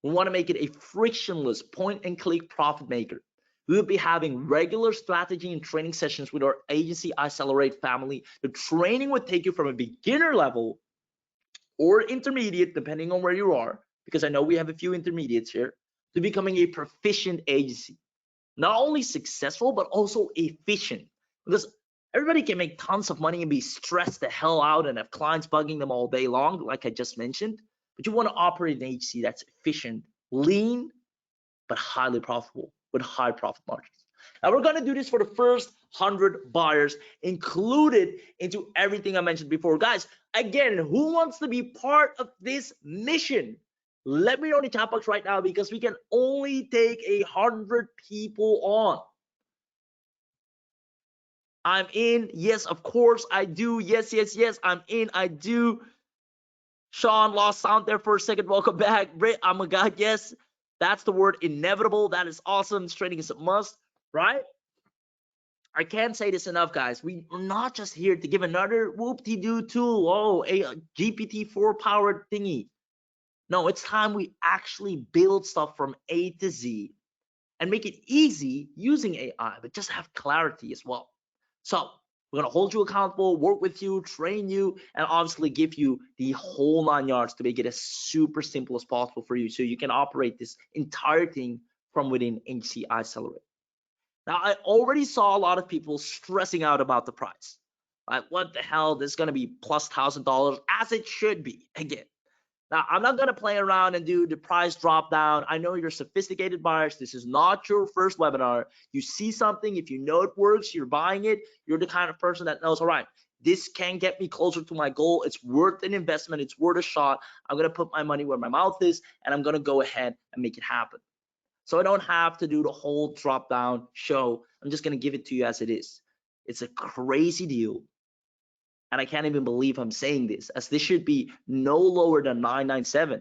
We want to make it a frictionless point and click profit maker. We will be having regular strategy and training sessions with our agency iCeleraite family. The training would take you from a beginner level or intermediate, depending on where you are, because I know we have a few intermediates here, to becoming a proficient agency. Not only successful, but also efficient. Because everybody can make tons of money and be stressed the hell out and have clients bugging them all day long, like I just mentioned. But you want to operate an agency that's efficient, lean, but highly profitable with high profit margins. Now we're going to do this for the first 100 buyers included into everything I mentioned before. Guys, again, who wants to be part of this mission? Let me know in the chat box right now, because we can only take 100 people on. I'm in. Yes, of course I do. Yes, yes, yes, I'm in. I do. Sean, lost sound there for a second. Welcome back. Britt, I'm a guy. Yes, that's the word, inevitable. That is awesome. Trading is a must, right? I can't say this enough, guys. We're not just here to give another whoop-de-doo tool. Oh, a GPT-4 powered thingy. No, it's time we actually build stuff from A to Z and make it easy using AI, but just have clarity as well. So we're going to hold you accountable, work with you, train you, and obviously give you the whole 9 yards to make it as super simple as possible for you, so you can operate this entire thing from within HC iCeleraite. Now, I already saw a lot of people stressing out about the price. Like, what the hell? This is going to be plus $1,000, as it should be. Again, now, I'm not going to play around and do the price drop down. I know you're sophisticated buyers. This is not your first webinar. You see something, if you know it works, you're buying it. You're the kind of person that knows, all right, this can get me closer to my goal. It's worth an investment. It's worth a shot. I'm going to put my money where my mouth is, and I'm going to go ahead and make it happen. So I don't have to do the whole drop down show. I'm just going to give it to you as it is. It's a crazy deal. And I can't even believe I'm saying this, as this should be no lower than $997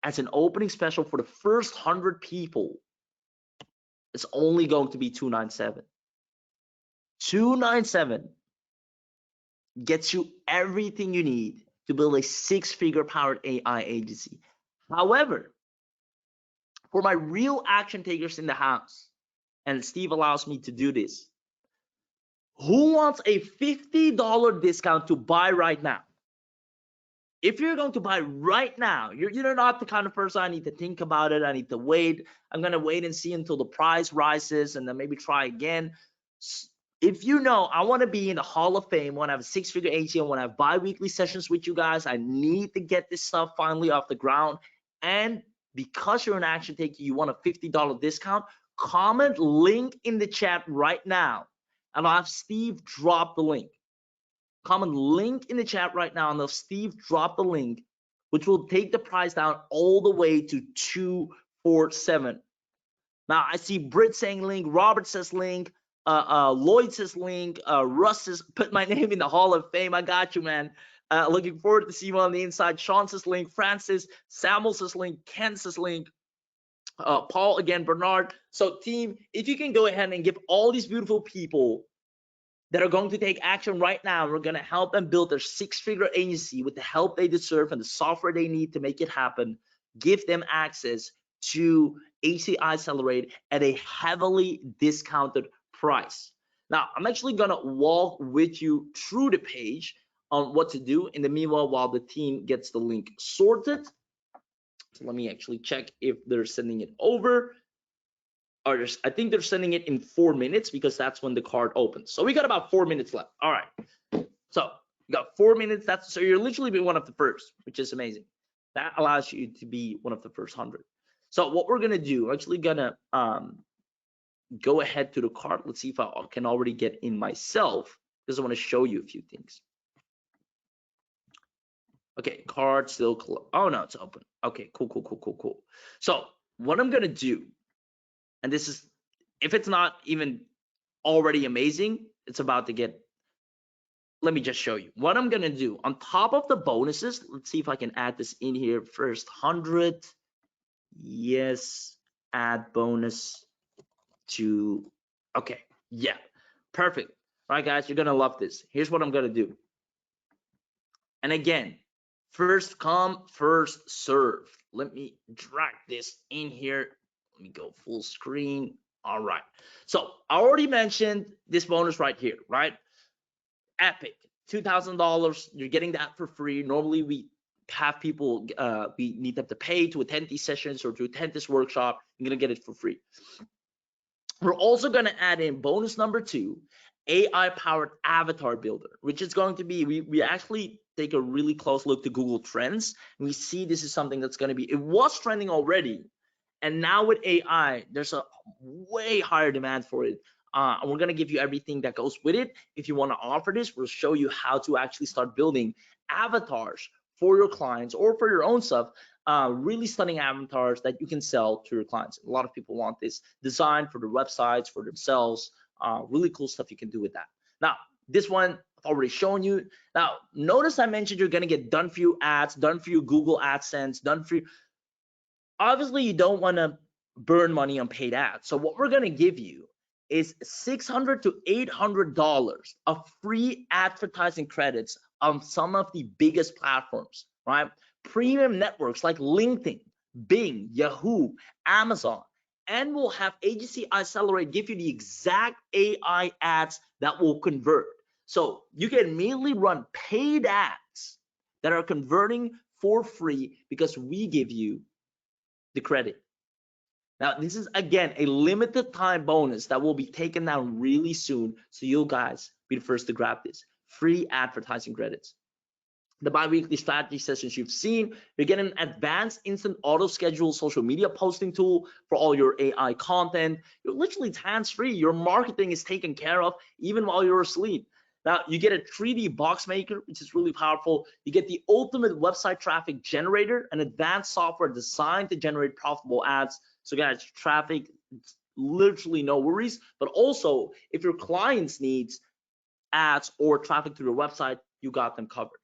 as an opening special for the first 100 people. It's only going to be $297. $297 gets you everything you need to build a 6-figure powered AI agency. However, for my real action takers in the house, and Steve allows me to do this, who wants a $50 discount to buy right now? If you're going to buy right now, you're not the kind of person I need to think about it. I need to wait. I'm going to wait and see until the price rises and then maybe try again. If you know I want to be in the Hall of Fame, I want to have a 6-figure agency, I want to have bi-weekly sessions with you guys, I need to get this stuff finally off the ground. And because you're an action taker, you want a $50 discount, comment link in the chat right now, and I'll have Steve drop the link. Comment link in the chat right now, and if Steve drop the link, which will take the price down all the way to $247. Now I see Britt saying link, Robert says link, Lloyd says link, Russ says put my name in the Hall of Fame. I got you, man. Looking forward to see you on the inside. Sean says link, Francis, Samuel says link, Ken says link, Paul again, Bernard. So team, if you can go ahead and give all these beautiful people that are going to take action right now, we're going to help them build their 6-figure agency with the help they deserve and the software they need to make it happen. Give them access to AC iCeleraite at a heavily discounted price. Now, I'm actually going to walk with you through the page on what to do in the meanwhile while the team gets the link sorted. So let me actually check if they're sending it over. or I think they're sending it in 4 minutes because that's when the card opens. So we got about 4 minutes left. All right. So you got 4 minutes. So you're literally be one of the first, which is amazing. That allows you to be one of the first 100. So what we're gonna do, I'm actually gonna go ahead to the card. Let's see if I can already get in myself, because I want to show you a few things. Okay, card still closed. Oh no, it's open. Okay, cool. So what I'm gonna do, and this is, if it's not even already amazing, it's about to get. Let me just show you what I'm gonna do on top of the bonuses. Let's see if I can add this in here first. 100. Yes, add bonus to. Okay, yeah, perfect. All right, guys, you're gonna love this. Here's what I'm gonna do. And again, first come, first serve. Let me drag this in here. Let me go full screen. All right. So I already mentioned this bonus right here, right? Epic, $2,000. You're getting that for free. Normally we have people, we need them to pay to attend these sessions or to attend this workshop. You're gonna get it for free. We're also gonna add in bonus number 2, AI-powered avatar builder, which is going to be, we actually take a really close look to Google Trends, and we see this is something that's going to be, it was trending already, and now with AI, there's a way higher demand for it. And we're going to give you everything that goes with it. If you want to offer this, we'll show you how to actually start building avatars for your clients or for your own stuff. Really stunning avatars that you can sell to your clients. A lot of people want this design for their websites, for themselves. Really cool stuff you can do with that. Now, this one I've already shown you. Now, notice I mentioned you're going to get done for you ads, done for you Google AdSense, done for you. Obviously, you don't want to burn money on paid ads. So what we're going to give you is $600 to $800 of free advertising credits on some of the biggest platforms, right? Premium networks like LinkedIn, Bing, Yahoo, Amazon, and we'll have Agency iCeleraite give you the exact AI ads that will convert. So you can immediately run paid ads that are converting for free because we give you the credit. Now, this is, again, a limited time bonus that will be taken down really soon. So you guys be the first to grab this. Free advertising credits. The bi-weekly strategy sessions you've seen, you're getting an advanced instant auto schedule social media posting tool for all your AI content. You're literally hands-free. Your marketing is taken care of even while you're asleep. Now, you get a 3D box maker, which is really powerful. You get the ultimate website traffic generator, an advanced software designed to generate profitable ads. So guys, traffic, literally no worries. But also, if your clients needs ads or traffic to their website, you got them covered.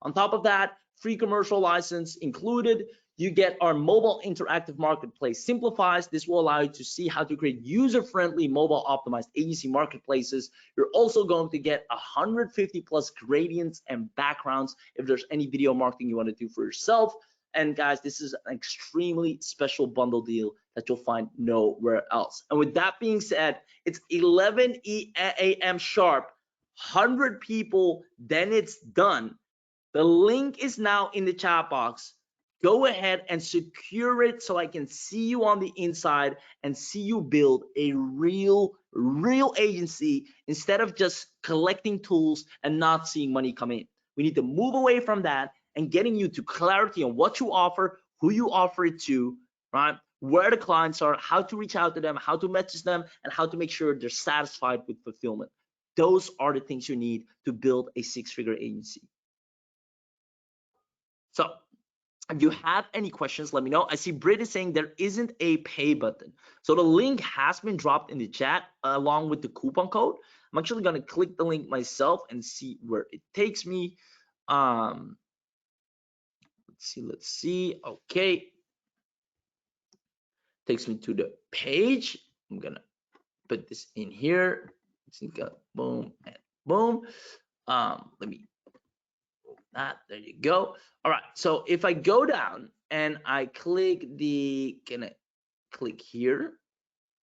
On top of that, free commercial license included. You get our mobile interactive marketplace simplifies. This will allow you to see how to create user-friendly mobile optimized agency marketplaces. You're also going to get 150 plus gradients and backgrounds if there's any video marketing you want to do for yourself. And guys, this is an extremely special bundle deal that you'll find nowhere else. And with that being said, it's 11 a.m. sharp, 100 people, then it's done. The link is now in the chat box. Go ahead and secure it so I can see you on the inside and see you build a real agency instead of just collecting tools and not seeing money come in. We need to move away from that and getting you to clarity on what you offer, who you offer it to, right? Where the clients are, how to reach out to them, how to message them, and how to make sure they're satisfied with fulfillment. Those are the things you need to build a six-figure agency. So if you have any questions, let me know. I see Britt is saying there isn't a pay button. So the link has been dropped in the chat along with the coupon code. I'm actually going to click the link myself and see where it takes me. Let's see. Okay. Takes me to the page. I'm going to put this in here. Boom and boom. Let me that. There you go. All right. So if I go down and I click click here,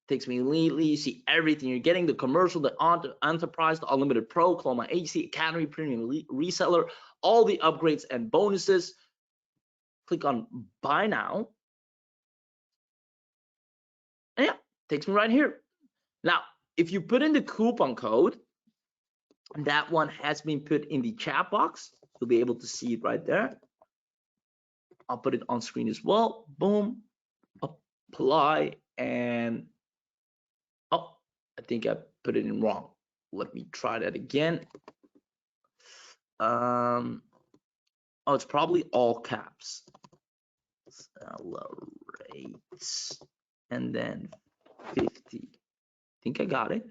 takes me immediately. You see everything. You're getting the commercial, the enterprise, the unlimited pro, Clone My Agency, Academy, premium reseller, all the upgrades and bonuses. Click on buy now. And yeah, Takes me right here. Now, if you put in the coupon code, that one has been put in the chat box. You'll be able to see it right there. I'll put it on screen as well. Boom, apply, and oh, I think I put it in wrong. Let me try that again. Oh, it's probably all caps. Accelerate, and then 50. I think I got it.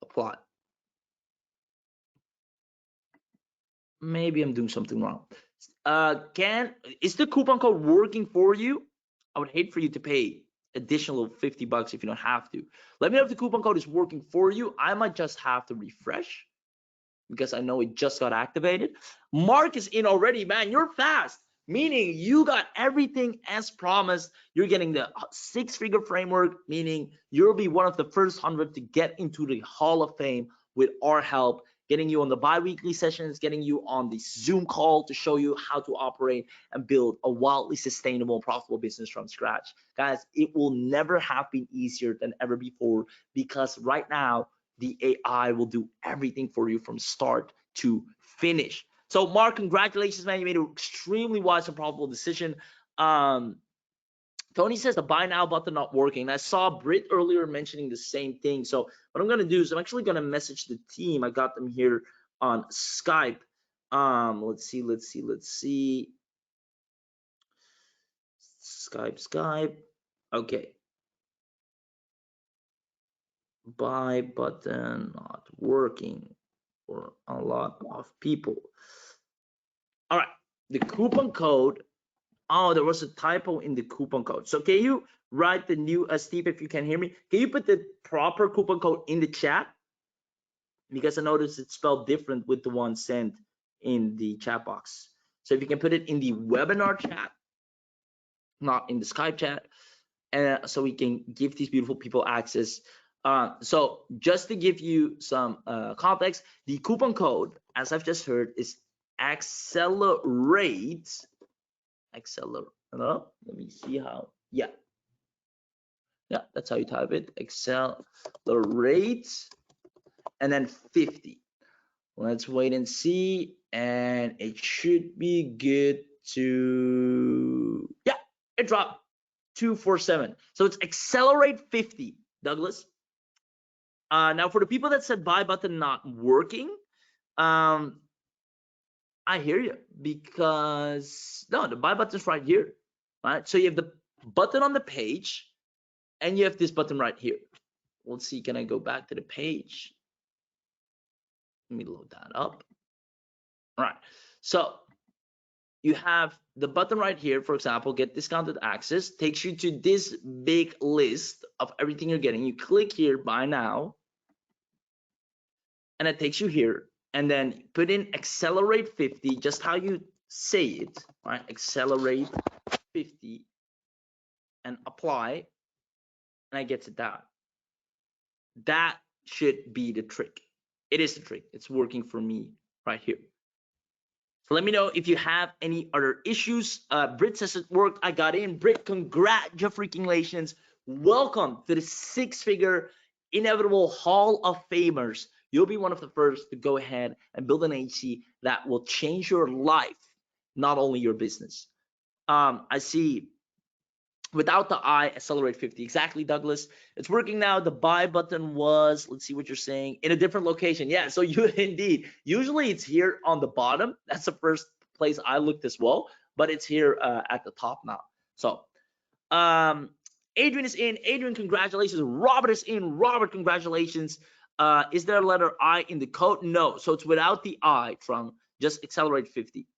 Apply. Maybe I'm doing something wrong. Is the coupon code working for you? I would hate for you to pay additional 50 bucks if you don't have to. Let me know if the coupon code is working for you. I might just have to refresh because I know it just got activated. Mark is in already, man. You're fast, meaning you got everything as promised. You're getting the 6-figure framework, meaning you'll be one of the first 100 to get into the Hall of Fame with our help, getting you on the bi-weekly sessions, getting you on the Zoom call to show you how to operate and build a wildly sustainable and profitable business from scratch. Guys, it will never have been easier than ever before, because right now the AI will do everything for you from start to finish. So Mark, congratulations, man. You made an extremely wise and profitable decision. Tony says the buy now button not working. And I saw Britt earlier mentioning the same thing. So what I'm going to do is I'm actually going to message the team. I got them here on Skype. Let's see. Skype. Okay. Buy button not working for a lot of people. All right. The coupon code. Oh, there was a typo in the coupon code. So can you write the new, Steve, if you can hear me, can you put the proper coupon code in the chat? Because I noticed it's spelled different with the one sent in the chat box. So if you can put it in the webinar chat, not in the Skype chat, so we can give these beautiful people access. So just to give you some context, the coupon code, as I've just heard, is accelerate. Let me see how. Yeah, that's how you type it. Accelerate, and then 50. Let's wait and see, and it should be good to, yeah, it dropped 247. So it's accelerate 50, Douglas. Now for the people that said buy button not working, I hear you, because no, the buy button's right here, right? So you have the button on the page, and you have this button right here. Let's see, can I go back to the page? Let me load that up. All right, so you have the button right here, for example, get discounted access, takes you to this big list of everything you're getting. You click here, buy now, and it takes you here, and then put in accelerate 50, just how you say it, right? Accelerate 50, and apply, and I get it down. That should be the trick. It is the trick. It's working for me right here. So let me know if you have any other issues. Britt says it worked. I got in. Britt, congratulations. Welcome to the 6-figure inevitable Hall of Famers. You'll be one of the first to go ahead and build an agency that will change your life, not only your business. I see without the I, accelerate 50. Exactly, Douglas. It's working now. The buy button was, let's see what you're saying, in a different location. Yeah, so you indeed, usually it's here on the bottom. That's the first place I looked as well, but it's here at the top now. So Adrian is in. Adrian, congratulations. Robert is in. Robert, congratulations. Is there a letter I in the code? No, so it's without the I, from just accelerate 50.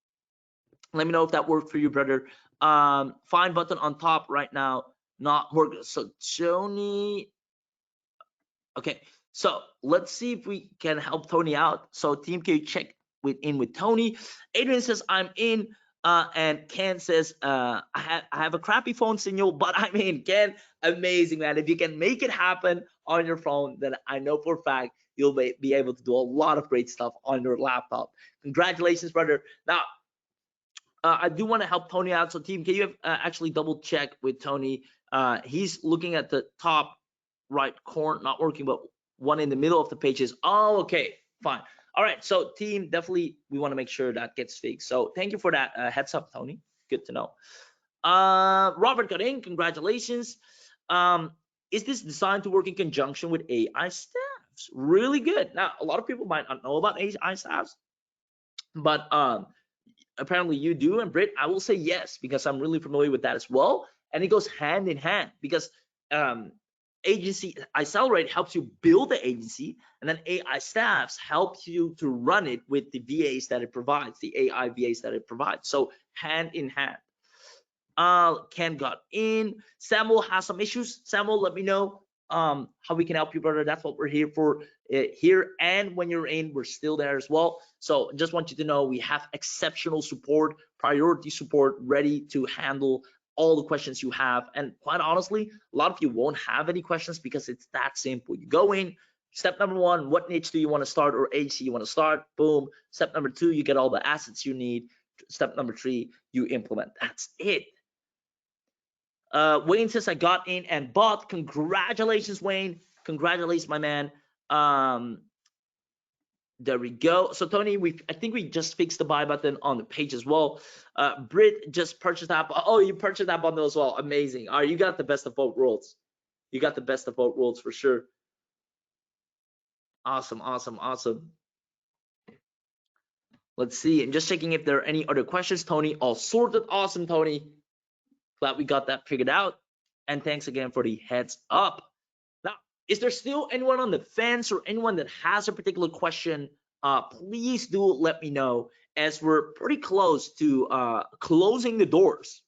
Let me know if that worked for you, brother. Find button on top right now, not working. So Tony, okay, so let's see if we can help Tony out. So team, can you check in with Tony? Adrian says I'm in, and Ken says I have a crappy phone signal, but I'm in. Ken, amazing, man. If you can make it happen on your phone, then I know for a fact you'll be able to do a lot of great stuff on your laptop. Congratulations, brother. Now I do want to help Tony out. So team, can you actually double check with Tony? He's looking at the top right corner, not working, but one in the middle of the page is, oh, okay, fine. All right, so team, definitely we want to make sure that gets fixed. So thank you for that heads up, Tony. Good to know. Robert got in, congratulations. Is this designed to work in conjunction with AI staffs? Really good. Now, a lot of people might not know about AI staffs, but apparently you do. And Britt, I will say yes, because I'm really familiar with that as well. And it goes hand in hand, because agency iCeleraite helps you build the agency, and then AI staffs help you to run it with the VAs that it provides, the AI VAs that it provides. So hand in hand. Ken got in. Samuel has some issues. Samuel, let me know how we can help you, brother. That's what we're here for here. And when you're in, we're still there as well. So just want you to know we have exceptional support, priority support, ready to handle all the questions you have. And quite honestly, a lot of you won't have any questions because it's that simple. You go in. Step number one, what niche do you want to start or agency you want to start? Boom. Step number two, you get all the assets you need. Step number three, you implement. That's it. Wayne says I got in and bought. Congratulations, Wayne. Congratulations, my man. There we go. So Tony, I think we just fixed the buy button on the page as well. Britt just purchased that. Oh, you purchased that bundle as well. Amazing. All right, you got the best of both worlds. You got the best of both worlds for sure. Awesome, awesome, awesome. Let's see. I'm just checking if there are any other questions. Tony, all sorted. Awesome, Tony. Glad we got that figured out. And thanks again for the heads up. Now, is there still anyone on the fence or anyone that has a particular question? Please do let me know, as we're pretty close to closing the doors.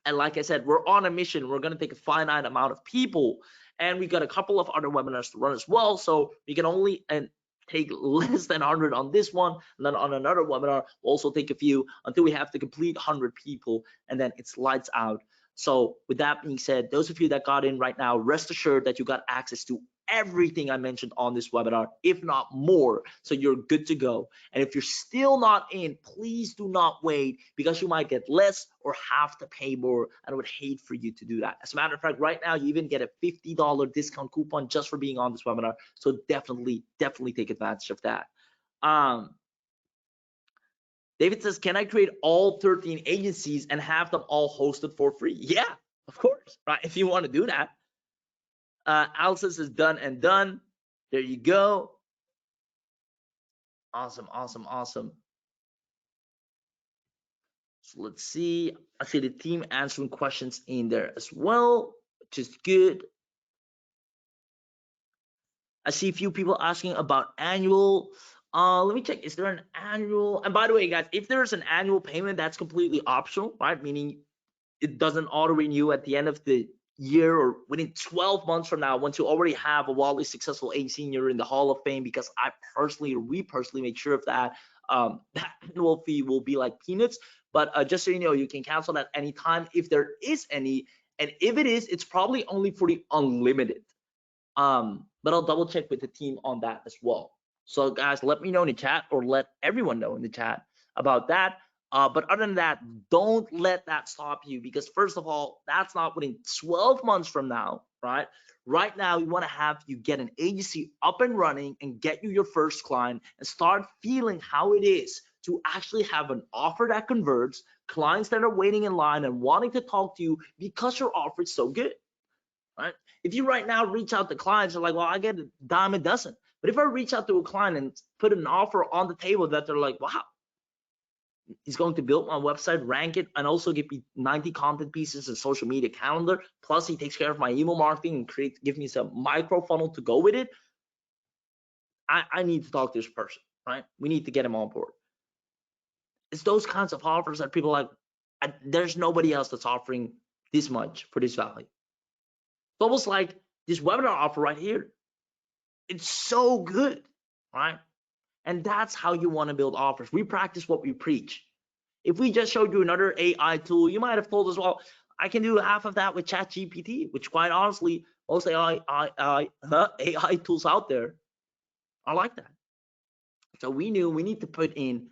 And like I said, we're on a mission. We're going to take a finite amount of people, and we got a couple of other webinars to run as well. So we can only take less than 100 on this one, and then on another webinar we'll also take a few until we have to complete 100 people, and then it's lights out. So with that being said, those of you that got in right now, rest assured that you got access to everything I mentioned on this webinar, if not more. So you're good to go. And if you're still not in, please do not wait, because you might get less or have to pay more. And I would hate for you to do that. As a matter of fact, right now you even get a $50 discount coupon just for being on this webinar. So definitely take advantage of that. David says, can I create all 13 agencies and have them all hosted for free? Yeah, of course, right? If you want to do that. Alice is done and done. There you go. Awesome, awesome, awesome. So let's see. I see the team answering questions in there as well, which is good. I see a few people asking about annual. Let me check. Is there an annual? And by the way, guys, if there's an annual payment, that's completely optional, right? Meaning it doesn't auto renew at the end of the year or within 12 months from now, once you already have a wildly successful agency and you're in the Hall of Fame, because we personally make sure of that. That annual fee will be like peanuts. But just so you know, you can cancel that anytime if there is any. And if it is, it's probably only for the unlimited. But I'll double check with the team on that as well. So guys, let me know in the chat, or let everyone know in the chat about that. But other than that, don't let that stop you, because first of all, that's not within 12 months from now, right? Right now, we want to have you get an agency up and running and get you your first client and start feeling how it is to actually have an offer that converts, clients that are waiting in line and wanting to talk to you because your offer is so good, right? If you right now reach out to clients, you're like, well, I get a dime a dozen. But if I reach out to a client and put an offer on the table that they're like, wow, he's going to build my website, rank it, and also give me 90 content pieces and social media calendar. Plus, he takes care of my email marketing and give me some micro funnel to go with it. I need to talk to this person, right? We need to get him on board. It's those kinds of offers that people are like, there's nobody else that's offering this much for this value. It's almost like this webinar offer right here. It's so good, right? And that's how you want to build offers. We practice what we preach. If we just showed you another AI tool, you might have told us, well, I can do half of that with ChatGPT, which quite honestly, most AI tools out there are like that. So we knew we need to put in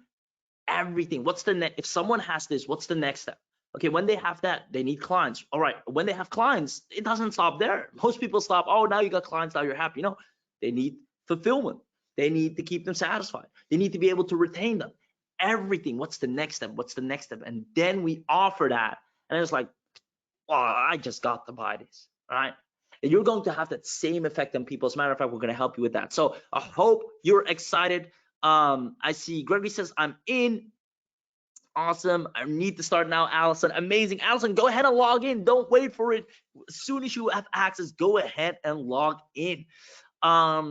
everything. What's the next? If someone has this, what's the next step? Okay, when they have that, they need clients. All right, when they have clients, it doesn't stop there. Most people stop, oh, now you got clients, now you're happy. No, they need fulfillment. They need to keep them satisfied. They need to be able to retain them. Everything, what's the next step? What's the next step? And then we offer that. And it's like, oh, I just got to buy this, right? And you're going to have that same effect on people. As a matter of fact, we're going to help you with that. So I hope you're excited. I see Gregory says, I'm in. Awesome. I need to start now, Allison. Amazing. Allison, go ahead and log in. Don't wait for it. As soon as you have access, go ahead and log in. How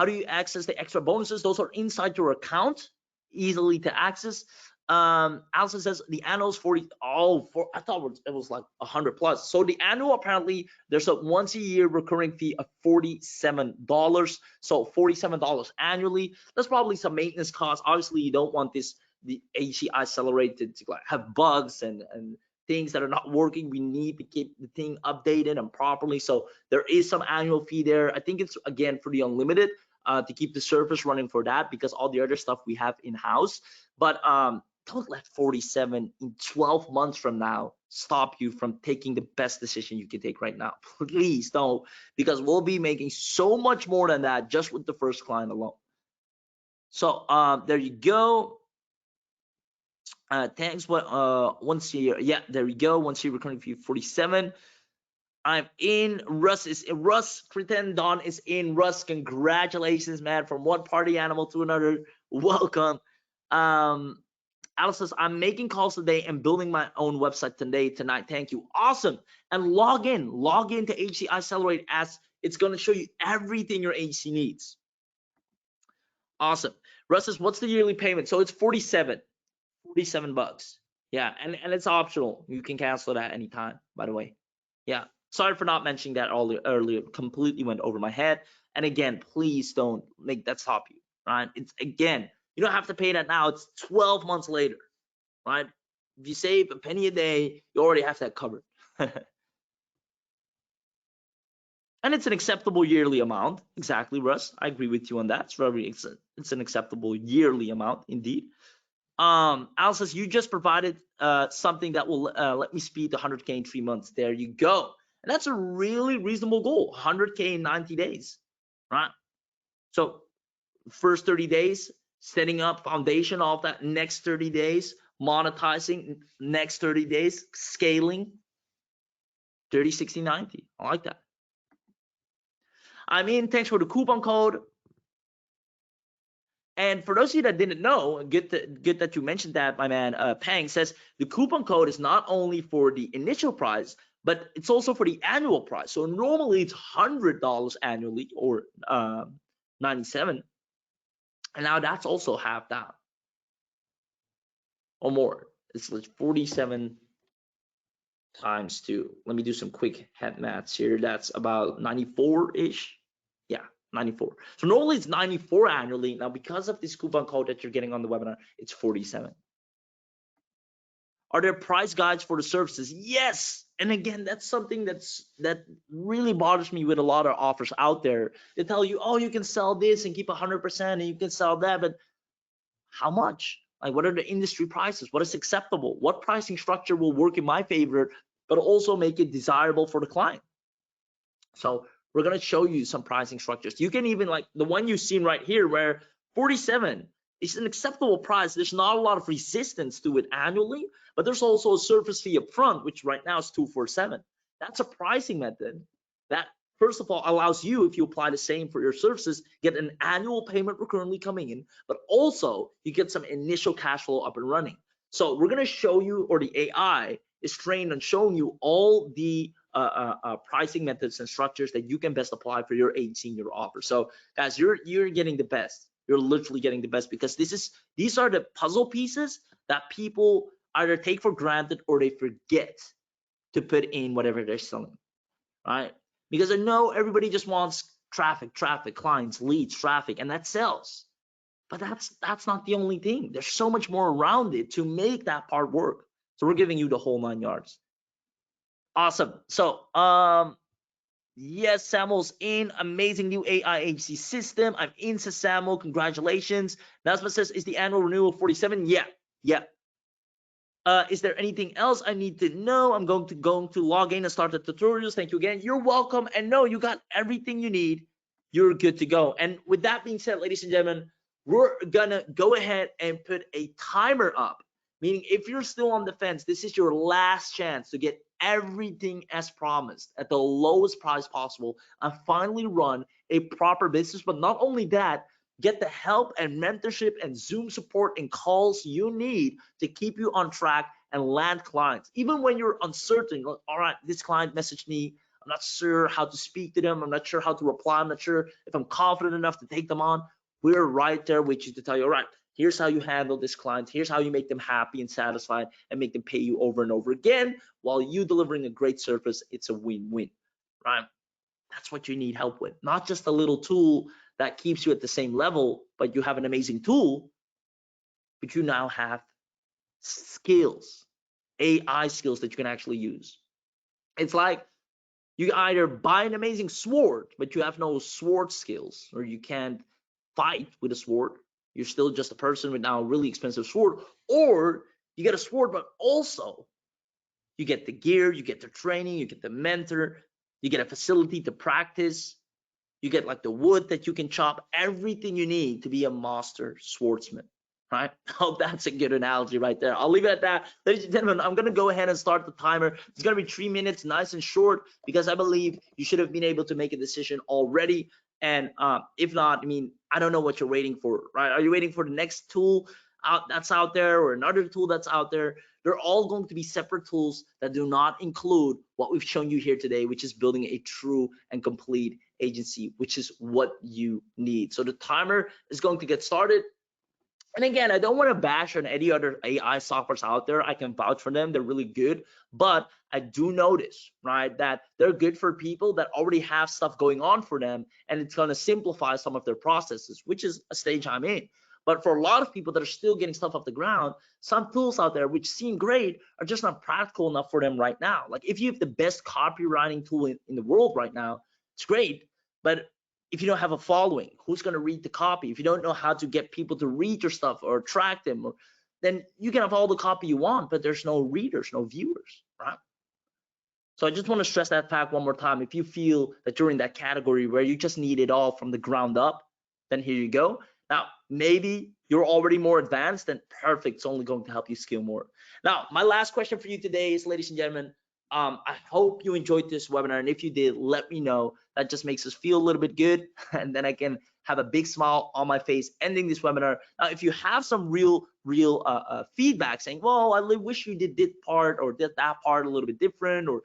do you access the extra bonuses? Those are inside your account, easily to access. Allison says the annual is 40. Oh, I thought it was like 100 plus. So the annual, apparently there's a once a year recurring fee of $47. So $47 annually. There's probably some maintenance costs. Obviously, you don't want the iCeleraite to like have bugs and things that are not working. We need to keep the thing updated and properly. So there is some annual fee there. I think it's, again, for the unlimited, to keep the service running for that, because all the other stuff we have in-house. But don't let 47 in 12 months from now stop you from taking the best decision you can take right now. Please don't, because we'll be making so much more than that just with the first client alone. So there you go. Thanks. What once a year? Yeah, there we go. Once a year recurring fee 47. I'm in. Russ Critendon is in. Russ, congratulations, man, from one party animal to another. Welcome. Alice says, I'm making calls today and building my own website tonight. Thank you. Awesome. And log in to iCeleraite, as it's going to show you everything your agency needs. Awesome. Russ says, what's the yearly payment? So it's 47 bucks. Yeah, and it's optional. You can cancel that anytime, by the way. Yeah, sorry for not mentioning that earlier. Completely went over my head. And again, please don't make that stop you, right? It's, again, you don't have to pay that now. It's 12 months later, right? If you save a penny a day, you already have that covered. And it's an acceptable yearly amount. Exactly, Russ. I agree with you on that. It's an acceptable yearly amount indeed. Al says, you just provided something that will let me speed to 100K in 3 months. There you go. And that's a really reasonable goal, 100K in 90 days, right? So first 30 days, setting up foundation of that, next 30 days, monetizing, next 30 days, scaling, 30, 60, 90. I like that. I'm in. Thanks for the coupon code. And for those of you that didn't know, good that you mentioned that, my man. Pang says the coupon code is not only for the initial price, but it's also for the annual price. So normally it's $100 annually, or 97, and now that's also half down or more. It's like 47 times 2. Let me do some quick head maths here. That's about 94-ish. Yeah, 94. So normally it's 94 annually. Now, because of this coupon code that you're getting on the webinar, it's 47. Are there price guides for the services? Yes. And again, that's something that really bothers me with a lot of offers out there. They tell you, oh, you can sell this and keep 100%, and you can sell that, but how much? Like, what are the industry prices? What is acceptable? What pricing structure will work in my favor, but also make it desirable for the client? So we're going to show you some pricing structures. You can even, like the one you've seen right here, where 47 is an acceptable price. There's not a lot of resistance to it annually, but there's also a service fee up front, which right now is $247. That's a pricing method that, first of all, allows you, if you apply the same for your services, get an annual payment recurrently coming in, but also you get some initial cash flow up and running. So we're going to show you, or the AI is trained on showing you all the pricing methods and structures that you can best apply for your agency and your offer. So guys, you're getting the best. You're literally getting the best, because these are the puzzle pieces that people either take for granted or they forget to put in whatever they're selling, right? Because I know everybody just wants traffic, clients, leads, traffic, and that sells. But that's not the only thing. There's so much more around it to make that part work. So we're giving you the whole 9 yards. Awesome. So yes, Samuel's in. Amazing new AI agency system. I'm in, says Samuel. Congratulations. Nasma says, is the annual renewal 47? Yeah. Is there anything else I need to know? I'm going to log in and start the tutorials. Thank you again. You're welcome. And no, you got everything you need. You're good to go. And with that being said, ladies and gentlemen, we're gonna go ahead and put a timer up. Meaning, if you're still on the fence, this is your last chance to get everything as promised at the lowest price possible and finally run a proper business. But not only that, get the help and mentorship and Zoom support and calls you need to keep you on track and land clients. Even when you're uncertain, like, all right, this client messaged me, I'm not sure how to speak to them, I'm not sure how to reply, I'm not sure if I'm confident enough to take them on. We're right there with you to tell you, all right, here's how you handle this client, here's how you make them happy and satisfied and make them pay you over and over again while you delivering a great service. It's a win-win, right? That's what you need help with. Not just a little tool that keeps you at the same level, but you have an amazing tool, but you now have skills, AI skills that you can actually use. It's like you either buy an amazing sword, but you have no sword skills, or you can't fight with a sword. You're still just a person with now a really expensive sword, or you get a sword, but also you get the gear, you get the training, you get the mentor, you get a facility to practice, you get like the wood that you can chop, everything you need to be a master swordsman, right? I hope that's a good analogy right there. I'll leave it at that. Ladies and gentlemen, I'm gonna go ahead and start the timer. It's gonna be 3 minutes, nice and short, because I believe you should have been able to make a decision already. And if not, I mean, I don't know what you're waiting for, right? Are you waiting for the next tool that's out there, or another tool that's out there? They're all going to be separate tools that do not include what we've shown you here today, which is building a true and complete agency, which is what you need. So the timer is going to get started. And again, I don't want to bash on any other AI softwares out there. I can vouch for them. They're really good. But I do notice, right, that they're good for people that already have stuff going on for them, and it's going to simplify some of their processes, which is a stage I'm in. But for a lot of people that are still getting stuff off the ground, some tools out there which seem great are just not practical enough for them right now. Like if you have the best copywriting tool in the world right now, it's great. But if you don't have a following, who's going to read the copy? If you don't know how to get people to read your stuff or attract them, then you can have all the copy you want, but there's no readers, no viewers, right? So I just want to stress that fact one more time. If you feel that you're in that category where you just need it all from the ground up, then here you go. Now, maybe you're already more advanced, then perfect. It's only going to help you scale more. Now, my last question for you today is, ladies and gentlemen, I hope you enjoyed this webinar. And if you did, let me know. That just makes us feel a little bit good. And then I can have a big smile on my face ending this webinar. Now, if you have some real feedback saying, well, I wish you did this part or did that part a little bit different, or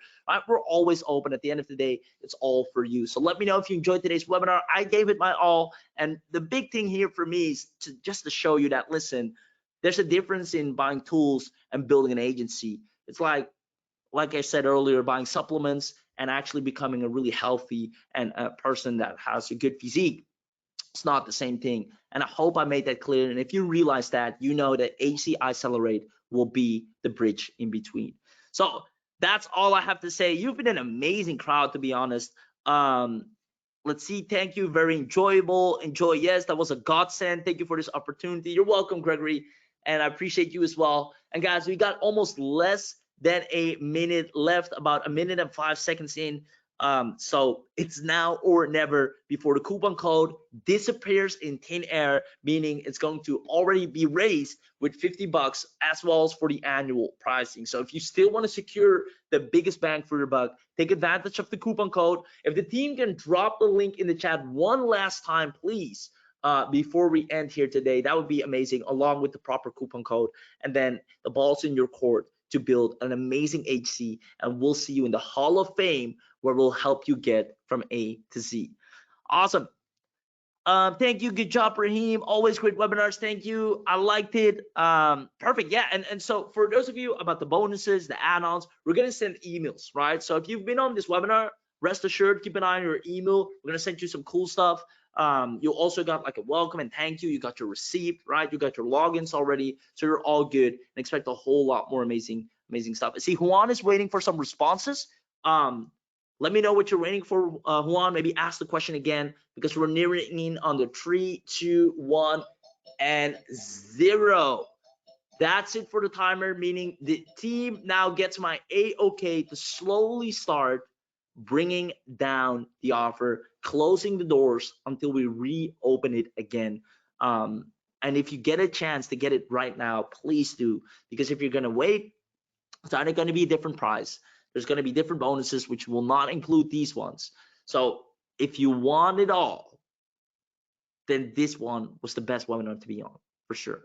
we're always open. At the end of the day, it's all for you. So let me know if you enjoyed today's webinar. I gave it my all. And the big thing here for me is just to show you that, listen, there's a difference in buying tools and building an agency. It's like I said earlier, buying supplements and actually becoming a really healthy and a person that has a good physique. It's not the same thing. And I hope I made that clear. And if you realize that, you know that iCeleraite will be the bridge in between. So that's all I have to say. You've been an amazing crowd, to be honest. Let's see. Thank you. Very enjoyable. Enjoy. Yes, that was a godsend. Thank you for this opportunity. You're welcome, Gregory. And I appreciate you as well. And guys, we got almost less than a minute left, about a minute and 5 seconds in. So it's now or never before the coupon code disappears in thin air, meaning it's going to already be raised with $50 as well as for the annual pricing. So if you still want to secure the biggest bang for your buck, take advantage of the coupon code. If the team can drop the link in the chat one last time, please, before we end here today, that would be amazing, along with the proper coupon code. And then the ball's in your court to build an amazing HC, and we'll see you in the Hall of Fame, where we'll help you get from A to Z. Awesome. Thank you. Good job, Raheem. Always great webinars. Thank you. I liked it. Perfect. Yeah. And so for those of you about the bonuses, the add-ons, we're going to send emails, right? So if you've been on this webinar, rest assured, keep an eye on your email. We're going to send you some cool stuff. You also got like a welcome and thank you. You got your receipt, right? You got your logins already. So you're all good, and expect a whole lot more amazing stuff. I see Juan is waiting for some responses. Let me know what you're waiting for, Juan. Maybe ask the question again, because we're nearing in on the 3, 2, 1, and 0. That's it for the timer, meaning the team now gets my A-OK to slowly start bringing down the offer, closing the doors until we reopen it again. And if you get a chance to get it right now, please do, because if you're going to wait, it's either going to be a different price. There's going to be different bonuses, which will not include these ones. So if you want it all, then this one was the best webinar to be on, for sure.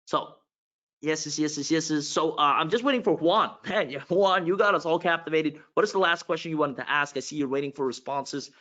So yes. So I'm just waiting for Juan. Man, Juan, you got us all captivated. What is the last question you wanted to ask? I see you're waiting for responses.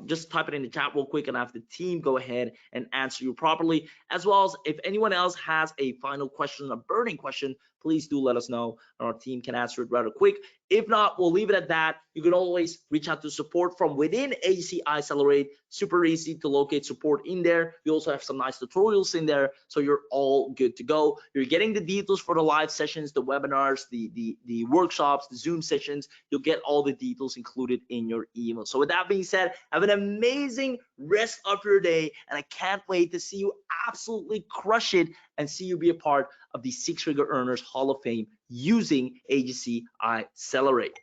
Just type it in the chat real quick and have the team go ahead and answer you properly. As well as if anyone else has a final question, a burning question, please do let us know, and our team can answer it rather quick. If not, we'll leave it at that. You can always reach out to support from within Agency iCeleraite. Super easy to locate support in there. We also have some nice tutorials in there, so you're all good to go. You're getting the details for the live sessions, the webinars, the workshops, the Zoom sessions. You'll get all the details included in your email. So with that being said, have an amazing rest of your day, and I can't wait to see you absolutely crush it and see you be a part of the Six Figure Earners Hall of Fame using Agency iCeleraite.